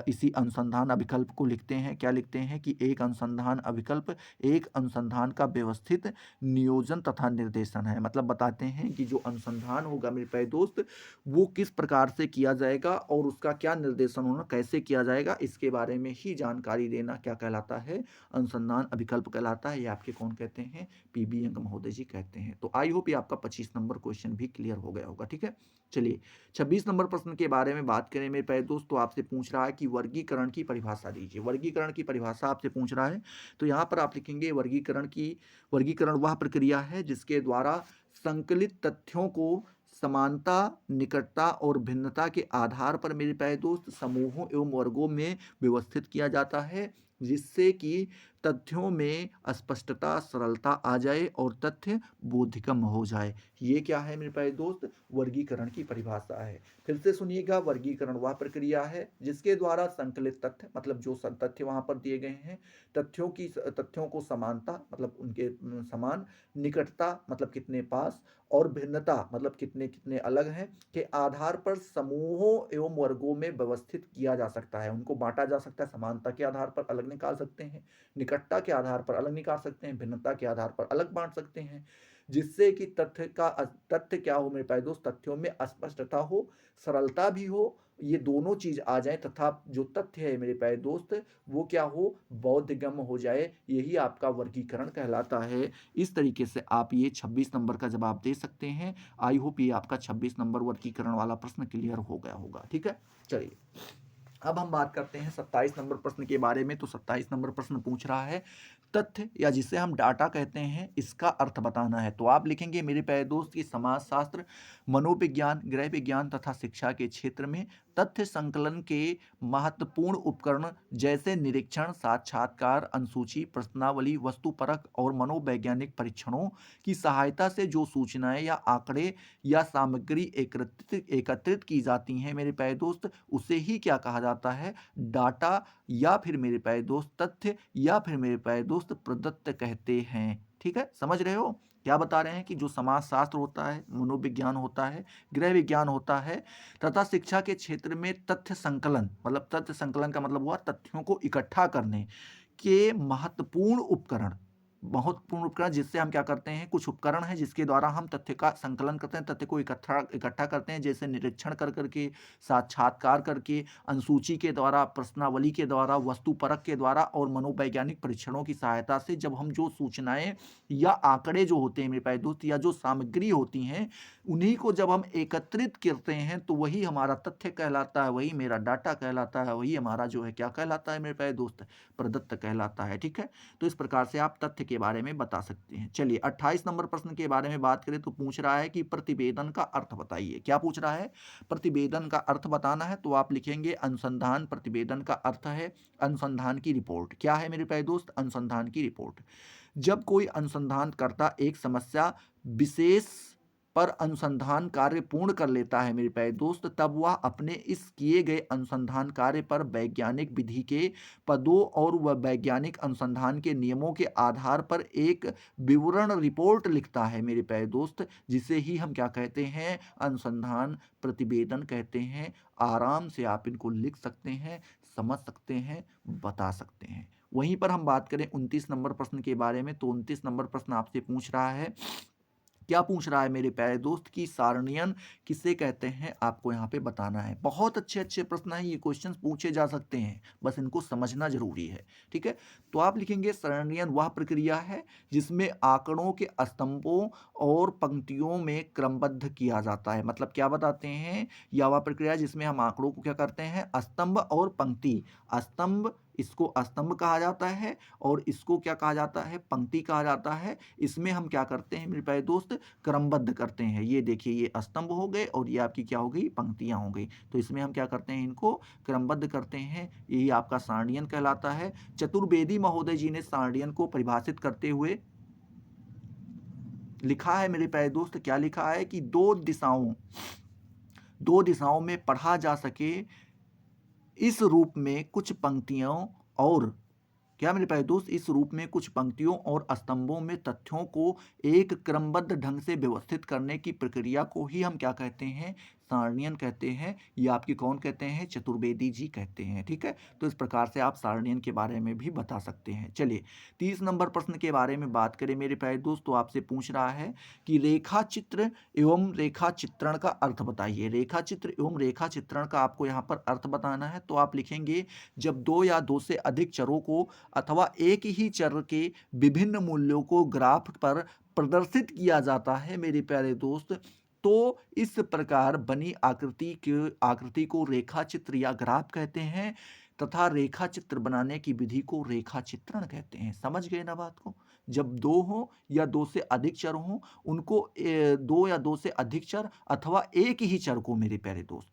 Speaker 1: इसी अनुसंधान अभिकल्प को लिखते हैं, क्या लिखते हैं कि एक अनुसंधान अभिकल्प एक अनुसंधान का व्यवस्थित नियोजन तथा निर्देशन है। मतलब बताते हैं कि जो अनुसंधान होगा मेरे प्यारे दोस्त वो किस प्रकार से किया जाएगा और उसका क्या निर्देशन होना, कैसे किया जाएगा, इसके बारे में ही जानकारी देना क्या कहलाता है, अनुसंधान अभिकल्प कहलाता है। ये आपके कौन कहते हैं, पीबी यंग महोदय जी कहते हैं। तो आई होप ये आपका 25 नंबर क्वेश्चन भी क्लियर हो गया होगा। ठीक है, चलिए 26 नंबर प्रश्न के बारे में बात करें मेरे प्यारे दोस्त, तो आपसे पूछ रहा है कि वर्गीकरण की परिभाषा दीजिए। वर्गीकरण की परिभाषा आपसे पूछ रहा है, तो यहाँ पर आप लिखेंगे वर्गीकरण वह प्रक्रिया है जिसके द्वारा संकलित तथ्यों को समानता, निकटता और भिन्नता के आधार पर मेरे प्यारे दोस्त समूहों एवं वर्गों में व्यवस्थित किया जाता है, जिससे कि तथ्यों में स्पष्टता, सरलता आ जाए और तथ्य बोधगम हो जाए। ये क्या है मेरे प्यारे दोस्त, वर्गीकरण की परिभाषा है। फिर से सुनिएगा, वर्गीकरण वह प्रक्रिया है जिसके द्वारा संकलित तथ्य, मतलब जो तथ्य वहां पर दिए गए हैं, तथ्यों को समानता मतलब उनके समान, निकटता मतलब कितने पास, और भिन्नता मतलब कितने कितने अलग हैं के आधार पर समूहों एवं वर्गों में व्यवस्थित किया जा सकता है। उनको बांटा जा सकता है, समानता के आधार पर अलग निकाल सकते हैं, निकटता के आधार पर अलग निकाल सकते हैं, भिन्नता के आधार पर अलग बांट सकते हैं, जिससे कि तथ्य क्या हो मेरे प्यारे दोस्त, तथ्यों में स्पष्टता हो, सरलता भी हो, ये दोनों चीज आ जाए, तथा जो तथ्य है मेरे प्यारे दोस्त वो क्या हो, बोधगम्य हो जाए। यही आपका वर्गीकरण कहलाता है। इस तरीके से आप ये 26 नंबर का जवाब दे सकते हैं। आई होप ये आपका 26 नंबर वर्गीकरण वाला प्रश्न क्लियर हो गया होगा। ठीक है, चलिए अब हम बात करते हैं 27 नंबर प्रश्न के बारे में। तो 27 नंबर प्रश्न पूछ रहा है तथ्य या जिसे हम डाटा कहते हैं इसका अर्थ बताना है। तो आप लिखेंगे मेरे प्यारे दोस्त की समाजशास्त्र, मनोविज्ञान, गृह विज्ञान तथा शिक्षा के क्षेत्र में तथ्य संकलन के महत्वपूर्ण उपकरण जैसे निरीक्षण, साक्षात्कार, अनुसूची, प्रश्नावली, वस्तुपरक और मनोवैज्ञानिक परीक्षणों की सहायता से जो सूचनाएं या आंकड़े या सामग्री एकत्रित की जाती हैं मेरे प्यारे दोस्त, उसे ही क्या कहा जाता है? डाटा, या फिर मेरे प्यारे दोस्त तथ्य, या फिर मेरे प्यारे दोस्त प्रदत्त कहते हैं। ठीक है, समझ रहे हो? क्या बता रहे हैं कि जो समाजशास्त्र होता है, मनोविज्ञान होता है, गृह विज्ञान होता है तथा शिक्षा के क्षेत्र में तथ्य संकलन, मतलब तथ्य संकलन का मतलब हुआ तथ्यों को इकट्ठा करने के महत्वपूर्ण उपकरण जिससे हम क्या करते हैं, कुछ उपकरण हैं जिसके द्वारा हम तथ्य का संकलन करते हैं, तथ्य को इकट्ठा करते हैं, जैसे निरीक्षण कर करके, साक्षात्कार करके, अनुसूची के द्वारा, प्रश्नावली के द्वारा, वस्तुपरक के द्वारा और मनोवैज्ञानिक परीक्षणों की सहायता से जब हम जो सूचनाएं या आंकड़े जो होते हैं मेरे प्यारे दोस्त, या जो सामग्री होती हैं, उन्हीं को जब हम एकत्रित करते हैं तो वही हमारा तथ्य कहलाता है, वही मेरा डाटा कहलाता है, वही हमारा जो है क्या कहलाता है मेरे प्यारे दोस्त, प्रदत्त कहलाता है। ठीक है, तो इस प्रकार से आप तथ्य के बारे में बता सकते हैं। चलिए 28 नंबर प्रश्न के बारे में बात करें तो पूछ रहा है कि प्रतिवेदन का अर्थ बताइए। क्या पूछ रहा है? प्रतिवेदन का अर्थ बताना है। तो आप लिखेंगे अनुसंधान। प्रतिवेदन का अर्थ है अनुसंधान की रिपोर्ट। क्या है मेरे प्यारे दोस्त? अनुसंधान की रिपोर्ट। जब कोई अनुसंधानकर्ता एक समस्या विशेष पर अनुसंधान कार्य पूर्ण कर लेता है मेरे प्यारे दोस्त, तब वह अपने इस किए गए अनुसंधान कार्य पर वैज्ञानिक विधि के पदों और वह वैज्ञानिक अनुसंधान के नियमों के आधार पर एक विवरण रिपोर्ट लिखता है मेरे प्यारे दोस्त, जिसे ही हम क्या कहते हैं? अनुसंधान प्रतिवेदन कहते हैं। आराम से आप इनको लिख सकते हैं, समझ सकते हैं, बता सकते हैं। वहीं पर हम बात करें 29 नंबर प्रश्न के बारे में। तो 29 नंबर प्रश्न आपसे पूछ रहा है, क्या पूछ रहा है मेरे प्यारे दोस्त की सारणियन किसे कहते हैं, आपको यहाँ पे बताना है। बहुत अच्छे अच्छे प्रश्न हैं, ये क्वेश्चंस पूछे जा सकते हैं, बस इनको समझना जरूरी है। ठीक है, तो आप लिखेंगे सारणियन वह प्रक्रिया है जिसमें आंकड़ों के स्तंभों और पंक्तियों में क्रमबद्ध किया जाता है। मतलब क्या बताते हैं? या वह प्रक्रिया जिसमें हम आंकड़ों को क्या करते हैं? स्तंभ और पंक्ति। स्तंभ, इसको स्तंभ कहा जाता है और इसको क्या कहा जाता है? पंक्ति कहा जाता है। इसमें हम क्या करते हैं मेरे प्यारे दोस्त? क्रमबद्ध करते हैं। ये देखिए, ये स्तंभ हो गए और ये आपकी क्या हो गई? पंक्तियां हो गई। तो इसमें हम क्या करते हैं? इनको क्रमबद्ध करते हैं। यही आपका सारणियन कहलाता है। चतुर्वेदी महोदय जी ने सारणियन को परिभाषित करते हुए लिखा है मेरे प्यारे दोस्त, क्या लिखा है कि दो दिशाओं में पढ़ा जा सके इस रूप में कुछ पंक्तियों और क्या मेरे प्यारे दोस्त, इस रूप में कुछ पंक्तियों और स्तंभों में तथ्यों को एक क्रमबद्ध ढंग से व्यवस्थित करने की प्रक्रिया को ही हम क्या कहते हैं? सारणियन कहते हैं। ये आपकी कौन कहते हैं? चतुर्वेदी जी कहते हैं। ठीक है, तो इस प्रकार से आप सारणियन के बारे में भी बता सकते हैं। चलिए 30 नंबर प्रश्न के बारे में बात करें मेरे प्यारे दोस्त। तो आपसे पूछ रहा है कि रेखा चित्र एवं रेखा चित्रण का अर्थ बताइए। रेखा चित्र एवं रेखा चित्रण का आपको यहाँ पर अर्थ बताना है। तो आप लिखेंगे जब दो या दो से अधिक चरों को अथवा एक ही चर के विभिन्न मूल्यों को ग्राफ पर प्रदर्शित किया जाता है मेरे प्यारे दोस्त, तो इस प्रकार बनी आकृति को रेखा चित्र या ग्राफ कहते हैं तथा रेखा चित्र बनाने की विधि को रेखा चित्रण कहते हैं। समझ गए ना बात को? जब दो हो या दो से अधिक चर हो, उनको दो या दो से अधिक चर अथवा एक ही चर को मेरे प्यारे दोस्त,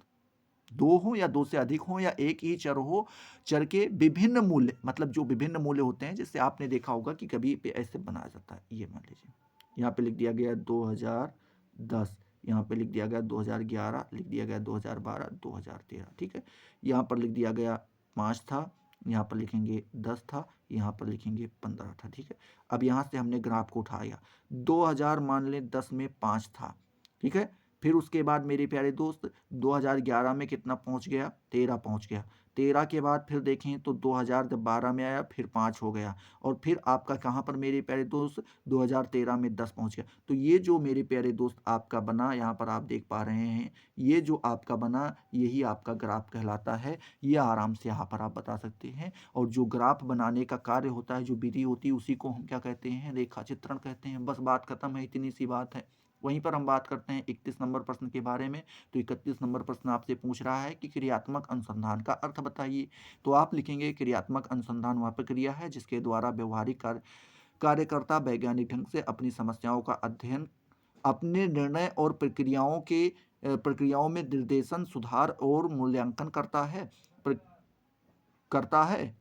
Speaker 1: दो हो या दो से अधिक हो या एक ही चर हो, चर के विभिन्न मूल्य, मतलब जो विभिन्न मूल्य होते हैं, जैसे आपने देखा होगा कि कभी पे ऐसे बनाया जाता है। ये मान लीजिए यहाँ पे लिख दिया गया 2010, यहाँ पे लिख दिया गया 2011, लिख दिया गया 2012, 2013। ठीक है, यहाँ पर लिख दिया गया 5 था, यहाँ पर लिखेंगे 10 था, यहाँ पर लिखेंगे 15 था। ठीक है, अब यहाँ से हमने ग्राफ को उठाया, 2000 मान लें 10 में 5 था। ठीक है, फिर उसके बाद मेरे प्यारे दोस्त 2011 में कितना पहुंच गया? 13 पहुंच गया। 13 के बाद फिर देखें तो 2012 में आया, फिर 5 हो गया, और फिर आपका कहाँ पर मेरे प्यारे दोस्त? 2013 में 10 पहुंच गया। तो ये जो मेरे प्यारे दोस्त आपका बना, यहाँ पर आप देख पा रहे हैं, ये जो आपका बना यही आपका ग्राफ कहलाता है। ये आराम से यहाँ पर आप बता सकते हैं। और जो ग्राफ बनाने का कार्य होता है, जो विधि होती है, उसी को हम क्या कहते हैं? रेखा चित्रण कहते हैं। बस बात खत्म है, इतनी सी बात है। वहीं पर हम बात करते हैं 31 नंबर प्रश्न के बारे में। तो 31 नंबर प्रश्न आपसे पूछ रहा है कि क्रियात्मक अनुसंधान का अर्थ बताइए। तो आप लिखेंगे क्रियात्मक अनुसंधान वह प्रक्रिया है जिसके द्वारा व्यवहारिक कार्यकर्ता वैज्ञानिक ढंग से अपनी समस्याओं का अध्ययन, अपने निर्णय और प्रक्रियाओं में निर्देशन, सुधार और मूल्यांकन करता है।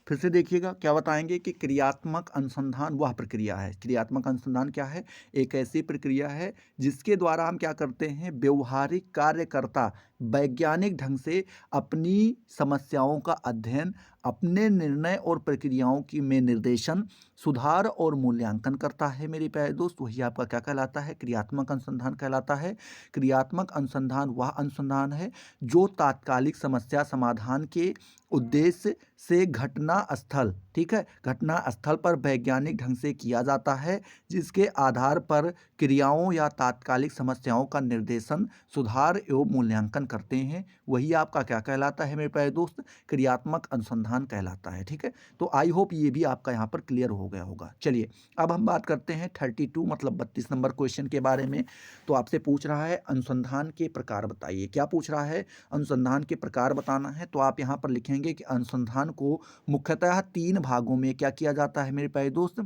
Speaker 1: फिर से देखिएगा क्या बताएंगे कि क्रियात्मक अनुसंधान वह प्रक्रिया है। क्रियात्मक अनुसंधान क्या है? एक ऐसी प्रक्रिया है जिसके द्वारा हम क्या करते हैं, व्यवहारिक कार्यकर्ता वैज्ञानिक ढंग से अपनी समस्याओं का अध्ययन, अपने निर्णय और प्रक्रियाओं की में निर्देशन, सुधार और मूल्यांकन करता है। मेरे प्यारे दोस्त, वही आपका क्या कहलाता है? क्रियात्मक अनुसंधान कहलाता है। क्रियात्मक अनुसंधान वह अनुसंधान है जो तात्कालिक समस्या समाधान के उद्देश्य से घटना स्थल, ठीक है, घटना स्थल पर वैज्ञानिक ढंग से किया जाता है, जिसके आधार पर क्रियाओं या तात्कालिक समस्याओं का निर्देशन, सुधार एवं मूल्यांकन करते हैं। वही आपका क्या कहलाता है मेरे प्यारे दोस्त? क्रियात्मक अनुसंधान कहलाता है। ठीक है, तो आई होप ये भी आपका यहाँ पर क्लियर हो गया होगा। चलिए अब हम बात करते हैं 32 मतलब 32 नंबर क्वेश्चन के बारे में। तो आपसे पूछ रहा है अनुसंधान के प्रकार बताइए। क्या पूछ रहा है? अनुसंधान के प्रकार बताना है। तो आप यहाँ पर लिखेंगे कि अनुसंधान को मुख्यतः 3 भागों में क्या किया जाता है मेरे प्यारे दोस्त?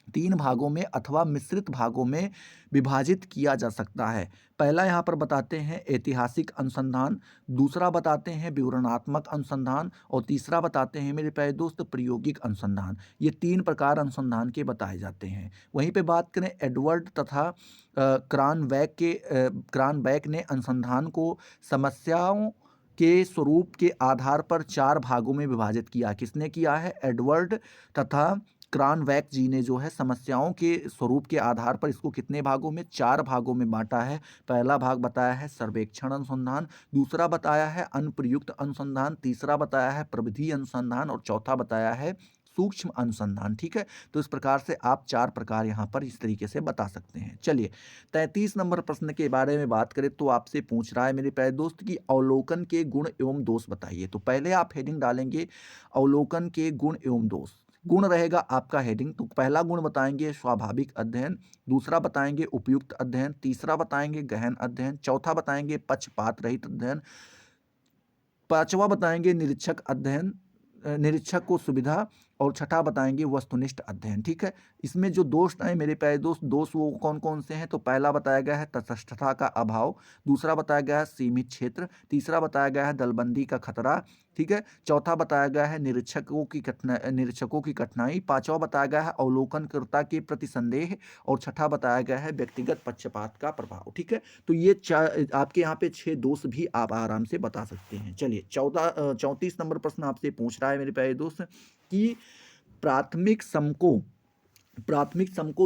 Speaker 1: 3 भागों में अथवा मिश्रित भागों में विभाजित किया जा सकता है। पहला यहाँ पर बताते हैं ऐतिहासिक अनुसंधान, दूसरा बताते हैं विवरणात्मक अनुसंधान और तीसरा बताते हैं मेरे प्यारे दोस्त प्रायोगिक अनुसंधान। ये 3 प्रकार अनुसंधान के बताए जाते हैं। वहीं पे बात करें एडवर्ड तथा क्रानबैक ने अनुसंधान को समस्याओं के स्वरूप के आधार पर 4 भागों में विभाजित किया। किसने किया है? एडवर्ड तथा क्रानबैक जी ने जो है समस्याओं के स्वरूप के आधार पर इसको कितने भागों में? 4 भागों में बांटा है। पहला भाग बताया है सर्वेक्षण अनुसंधान, दूसरा बताया है अनुप्रयुक्त अनुसंधान, तीसरा बताया है प्रविधि अनुसंधान और चौथा बताया है सूक्ष्म अनुसंधान। ठीक है, तो इस प्रकार से आप 4 प्रकार यहाँ पर इस तरीके से बता सकते हैं। चलिए 33 नंबर प्रश्न के बारे में बात करें तो आपसे पूछ रहा है मेरे प्यारे दोस्त की अवलोकन के गुण एवं दोष बताइए। तो पहले आप हेडिंग डालेंगे अवलोकन के गुण एवं दोष। गुण रहेगा आपका हेडिंग। तो पहला गुण बताएंगे स्वाभाविक अध्ययन, दूसरा बताएंगे उपयुक्त अध्ययन, तीसरा बताएंगे गहन अध्ययन, चौथा बताएंगे पक्षपात रहित अध्ययन, पांचवा बताएंगे निरीक्षक अध्ययन, निरीक्षक को सुविधा, और छठा बताएंगे वस्तुनिष्ठ अध्ययन। ठीक है, इसमें जो दोष हैं मेरे प्यारे दोस्त, दोष वो कौन कौन से हैं? तो पहला बताया गया है तटस्थता का अभाव, दूसरा बताया गया है सीमित क्षेत्र, तीसरा बताया गया है दलबंदी का खतरा, ठीक है, चौथा बताया गया है निरीक्षकों की कठिनाई, पांचवा बताया गया है अवलोकनकर्ता के प्रति संदेह और छठा बताया गया है व्यक्तिगत पक्षपात का प्रभाव। ठीक है, तो ये आपके यहाँ पे 6 दोष भी आप आराम से बता सकते हैं। चलिए 34 नंबर प्रश्न आपसे पूछ रहा है मेरे प्यारे दोस्त कि प्राथमिक समकों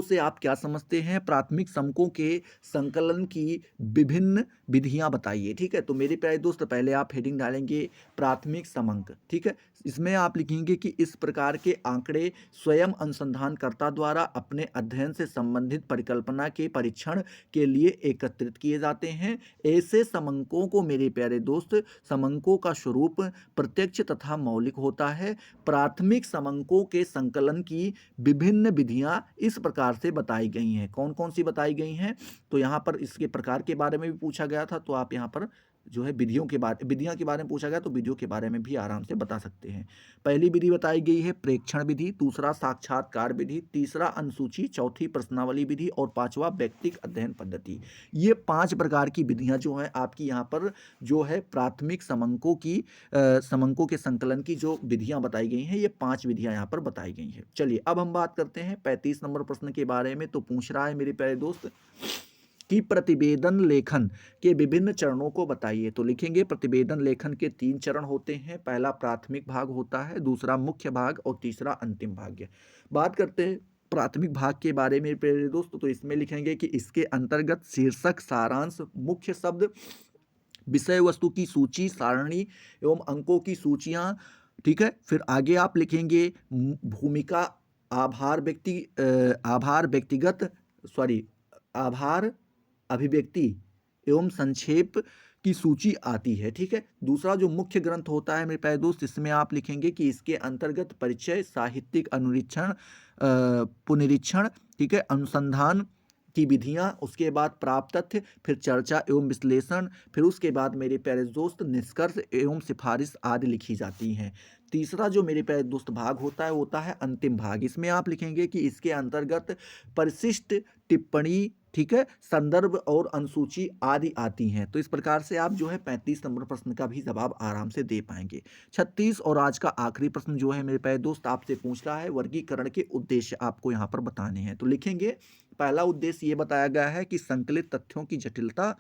Speaker 1: से आप क्या समझते हैं? प्राथमिक समकों के संकलन की विभिन्न विधियां बताइए। ठीक है, तो मेरे प्यारे दोस्त पहले आप हेडिंग डालेंगे प्राथमिक समंक। ठीक है, इसमें आप लिखेंगे कि इस प्रकार के आंकड़े स्वयं अनुसंधानकर्ता द्वारा अपने अध्ययन से संबंधित परिकल्पना के परीक्षण के लिए एकत्रित किए जाते हैं। ऐसे समंकों को मेरे प्यारे दोस्त, समंकों का स्वरूप प्रत्यक्ष तथा मौलिक होता है। प्राथमिक समंकों के संकलन की विभिन्न विधियां इस प्रकार से बताई गई हैं। कौन कौन सी बताई गई हैं? तो यहाँ पर इसके प्रकार के बारे में भी पूछा गया था, तो आप यहाँ पर जो है विधियों के बारे में पूछा गया, तो विधियों के बारे में भी आराम से बता सकते हैं। पहली विधि बताई गई है प्रेक्षण विधि, दूसरा साक्षात्कार विधि, तीसरा अनुसूची, चौथी प्रश्नावली विधि और पांचवा व्यक्तिगत अध्ययन पद्धति। ये 5 प्रकार की विधियां जो है आपकी यहाँ पर जो है प्राथमिक समंकों के संकलन की जो विधियां बताई गई हैं, ये 5 विधियां यहाँ पर बताई गई हैं। चलिए अब हम बात करते हैं 35 नंबर प्रश्न के बारे में। तो पूछ रहा है मेरे प्यारे दोस्त कि प्रतिवेदन लेखन के विभिन्न चरणों को बताइए। तो लिखेंगे प्रतिवेदन लेखन के 3 चरण होते हैं। पहला प्राथमिक भाग होता है, दूसरा मुख्य भाग और तीसरा अंतिम भाग। बात करते हैं प्राथमिक भाग के बारे में प्यारे दोस्त, तो इसमें लिखेंगे कि इसके अंतर्गत शीर्षक, सारांश, मुख्य शब्द, विषय वस्तु की सूची, सारणी एवं अंकों की सूचियां। ठीक है, फिर आगे आप लिखेंगे भूमिका, आभार अभिव्यक्ति एवं संक्षेप की सूची आती है। ठीक है, दूसरा जो मुख्य ग्रंथ होता है मेरे प्यारे दोस्त, इसमें आप लिखेंगे कि इसके अंतर्गत परिचय, साहित्यिक अनुरीक्षण, पुनरीक्षण, ठीक है, अनुसंधान की विधियां, उसके बाद प्राप्त तथ्य, फिर चर्चा एवं विश्लेषण, फिर उसके बाद मेरे प्यारे दोस्त निष्कर्ष एवं सिफारिश आदि लिखी जाती हैं। तीसरा जो मेरे प्यारे दोस्त भाग होता है, वो होता है अंतिम भाग। इसमें आप लिखेंगे कि इसके अंतर्गत परिशिष्ट, टिप्पणी, ठीक है, संदर्भ और अनुसूची आदि आती हैं। तो इस प्रकार से आप जो है 35 नंबर प्रश्न का भी जवाब आराम से दे पाएंगे। 36 और आज का आखिरी प्रश्न जो है मेरे प्यारे दोस्त आपसे पूछ रहा है, वर्गीकरण के उद्देश्य आपको यहाँ पर बताने हैं। तो लिखेंगे, पहला उद्देश्य ये बताया गया है कि संकलित तथ्यों की जटिलता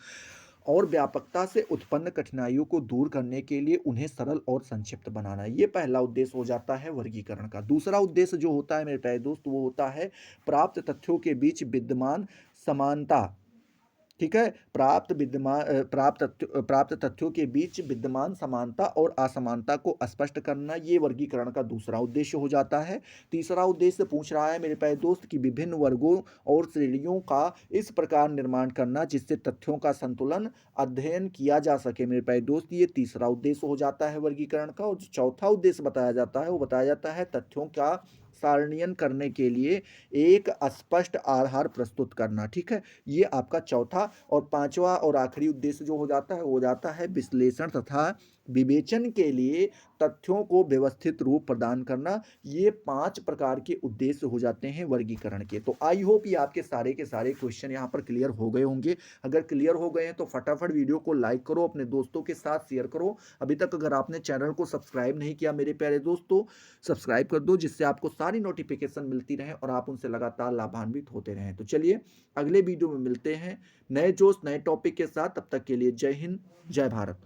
Speaker 1: और व्यापकता से उत्पन्न कठिनाइयों को दूर करने के लिए उन्हें सरल और संक्षिप्त बनाना। ये पहला उद्देश्य हो जाता है वर्गीकरण का। दूसरा उद्देश्य जो होता है मेरे प्यारे दोस्त, वो होता है प्राप्त तथ्यों के बीच विद्यमान समानता, ठीक है, प्राप्त तथ्यों के बीच विद्यमान समानता और असमानता को स्पष्ट करना, ये वर्गीकरण का दूसरा उद्देश्य हो जाता है। तीसरा उद्देश्य पूछ रहा है मेरे प्यारे दोस्त कि विभिन्न वर्गों और श्रेणियों का इस प्रकार निर्माण करना जिससे तथ्यों का संतुलन अध्ययन किया जा सके। मेरे प्यारे दोस्त, ये तीसरा उद्देश्य हो जाता है वर्गीकरण का। और जो चौथा उद्देश्य बताया जाता है, वो बताया जाता है तथ्यों का सारणीयन करने के लिए एक स्पष्ट आधार प्रस्तुत करना, ठीक है, ये आपका चौथा। और पांचवा और आखिरी उद्देश्य जो हो जाता है, वो हो जाता है विश्लेषण तथा विवेचन के लिए तथ्यों को व्यवस्थित रूप प्रदान करना। ये 5 प्रकार के उद्देश्य हो जाते हैं वर्गीकरण के। तो आई होप ये आपके सारे के सारे क्वेश्चन यहाँ पर क्लियर हो गए होंगे। अगर क्लियर हो गए हैं तो फटाफट वीडियो को लाइक करो, अपने दोस्तों के साथ शेयर करो। अभी तक अगर आपने चैनल को सब्सक्राइब नहीं किया मेरे प्यारे दोस्तों, सब्सक्राइब कर दो, जिससे आपको सारी नोटिफिकेशन मिलती रहे और आप उनसे लगातार लाभान्वित होते रहें। तो चलिए अगले वीडियो में मिलते हैं नए जोश नए टॉपिक के साथ। तब तक के लिए जय हिंद, जय भारत।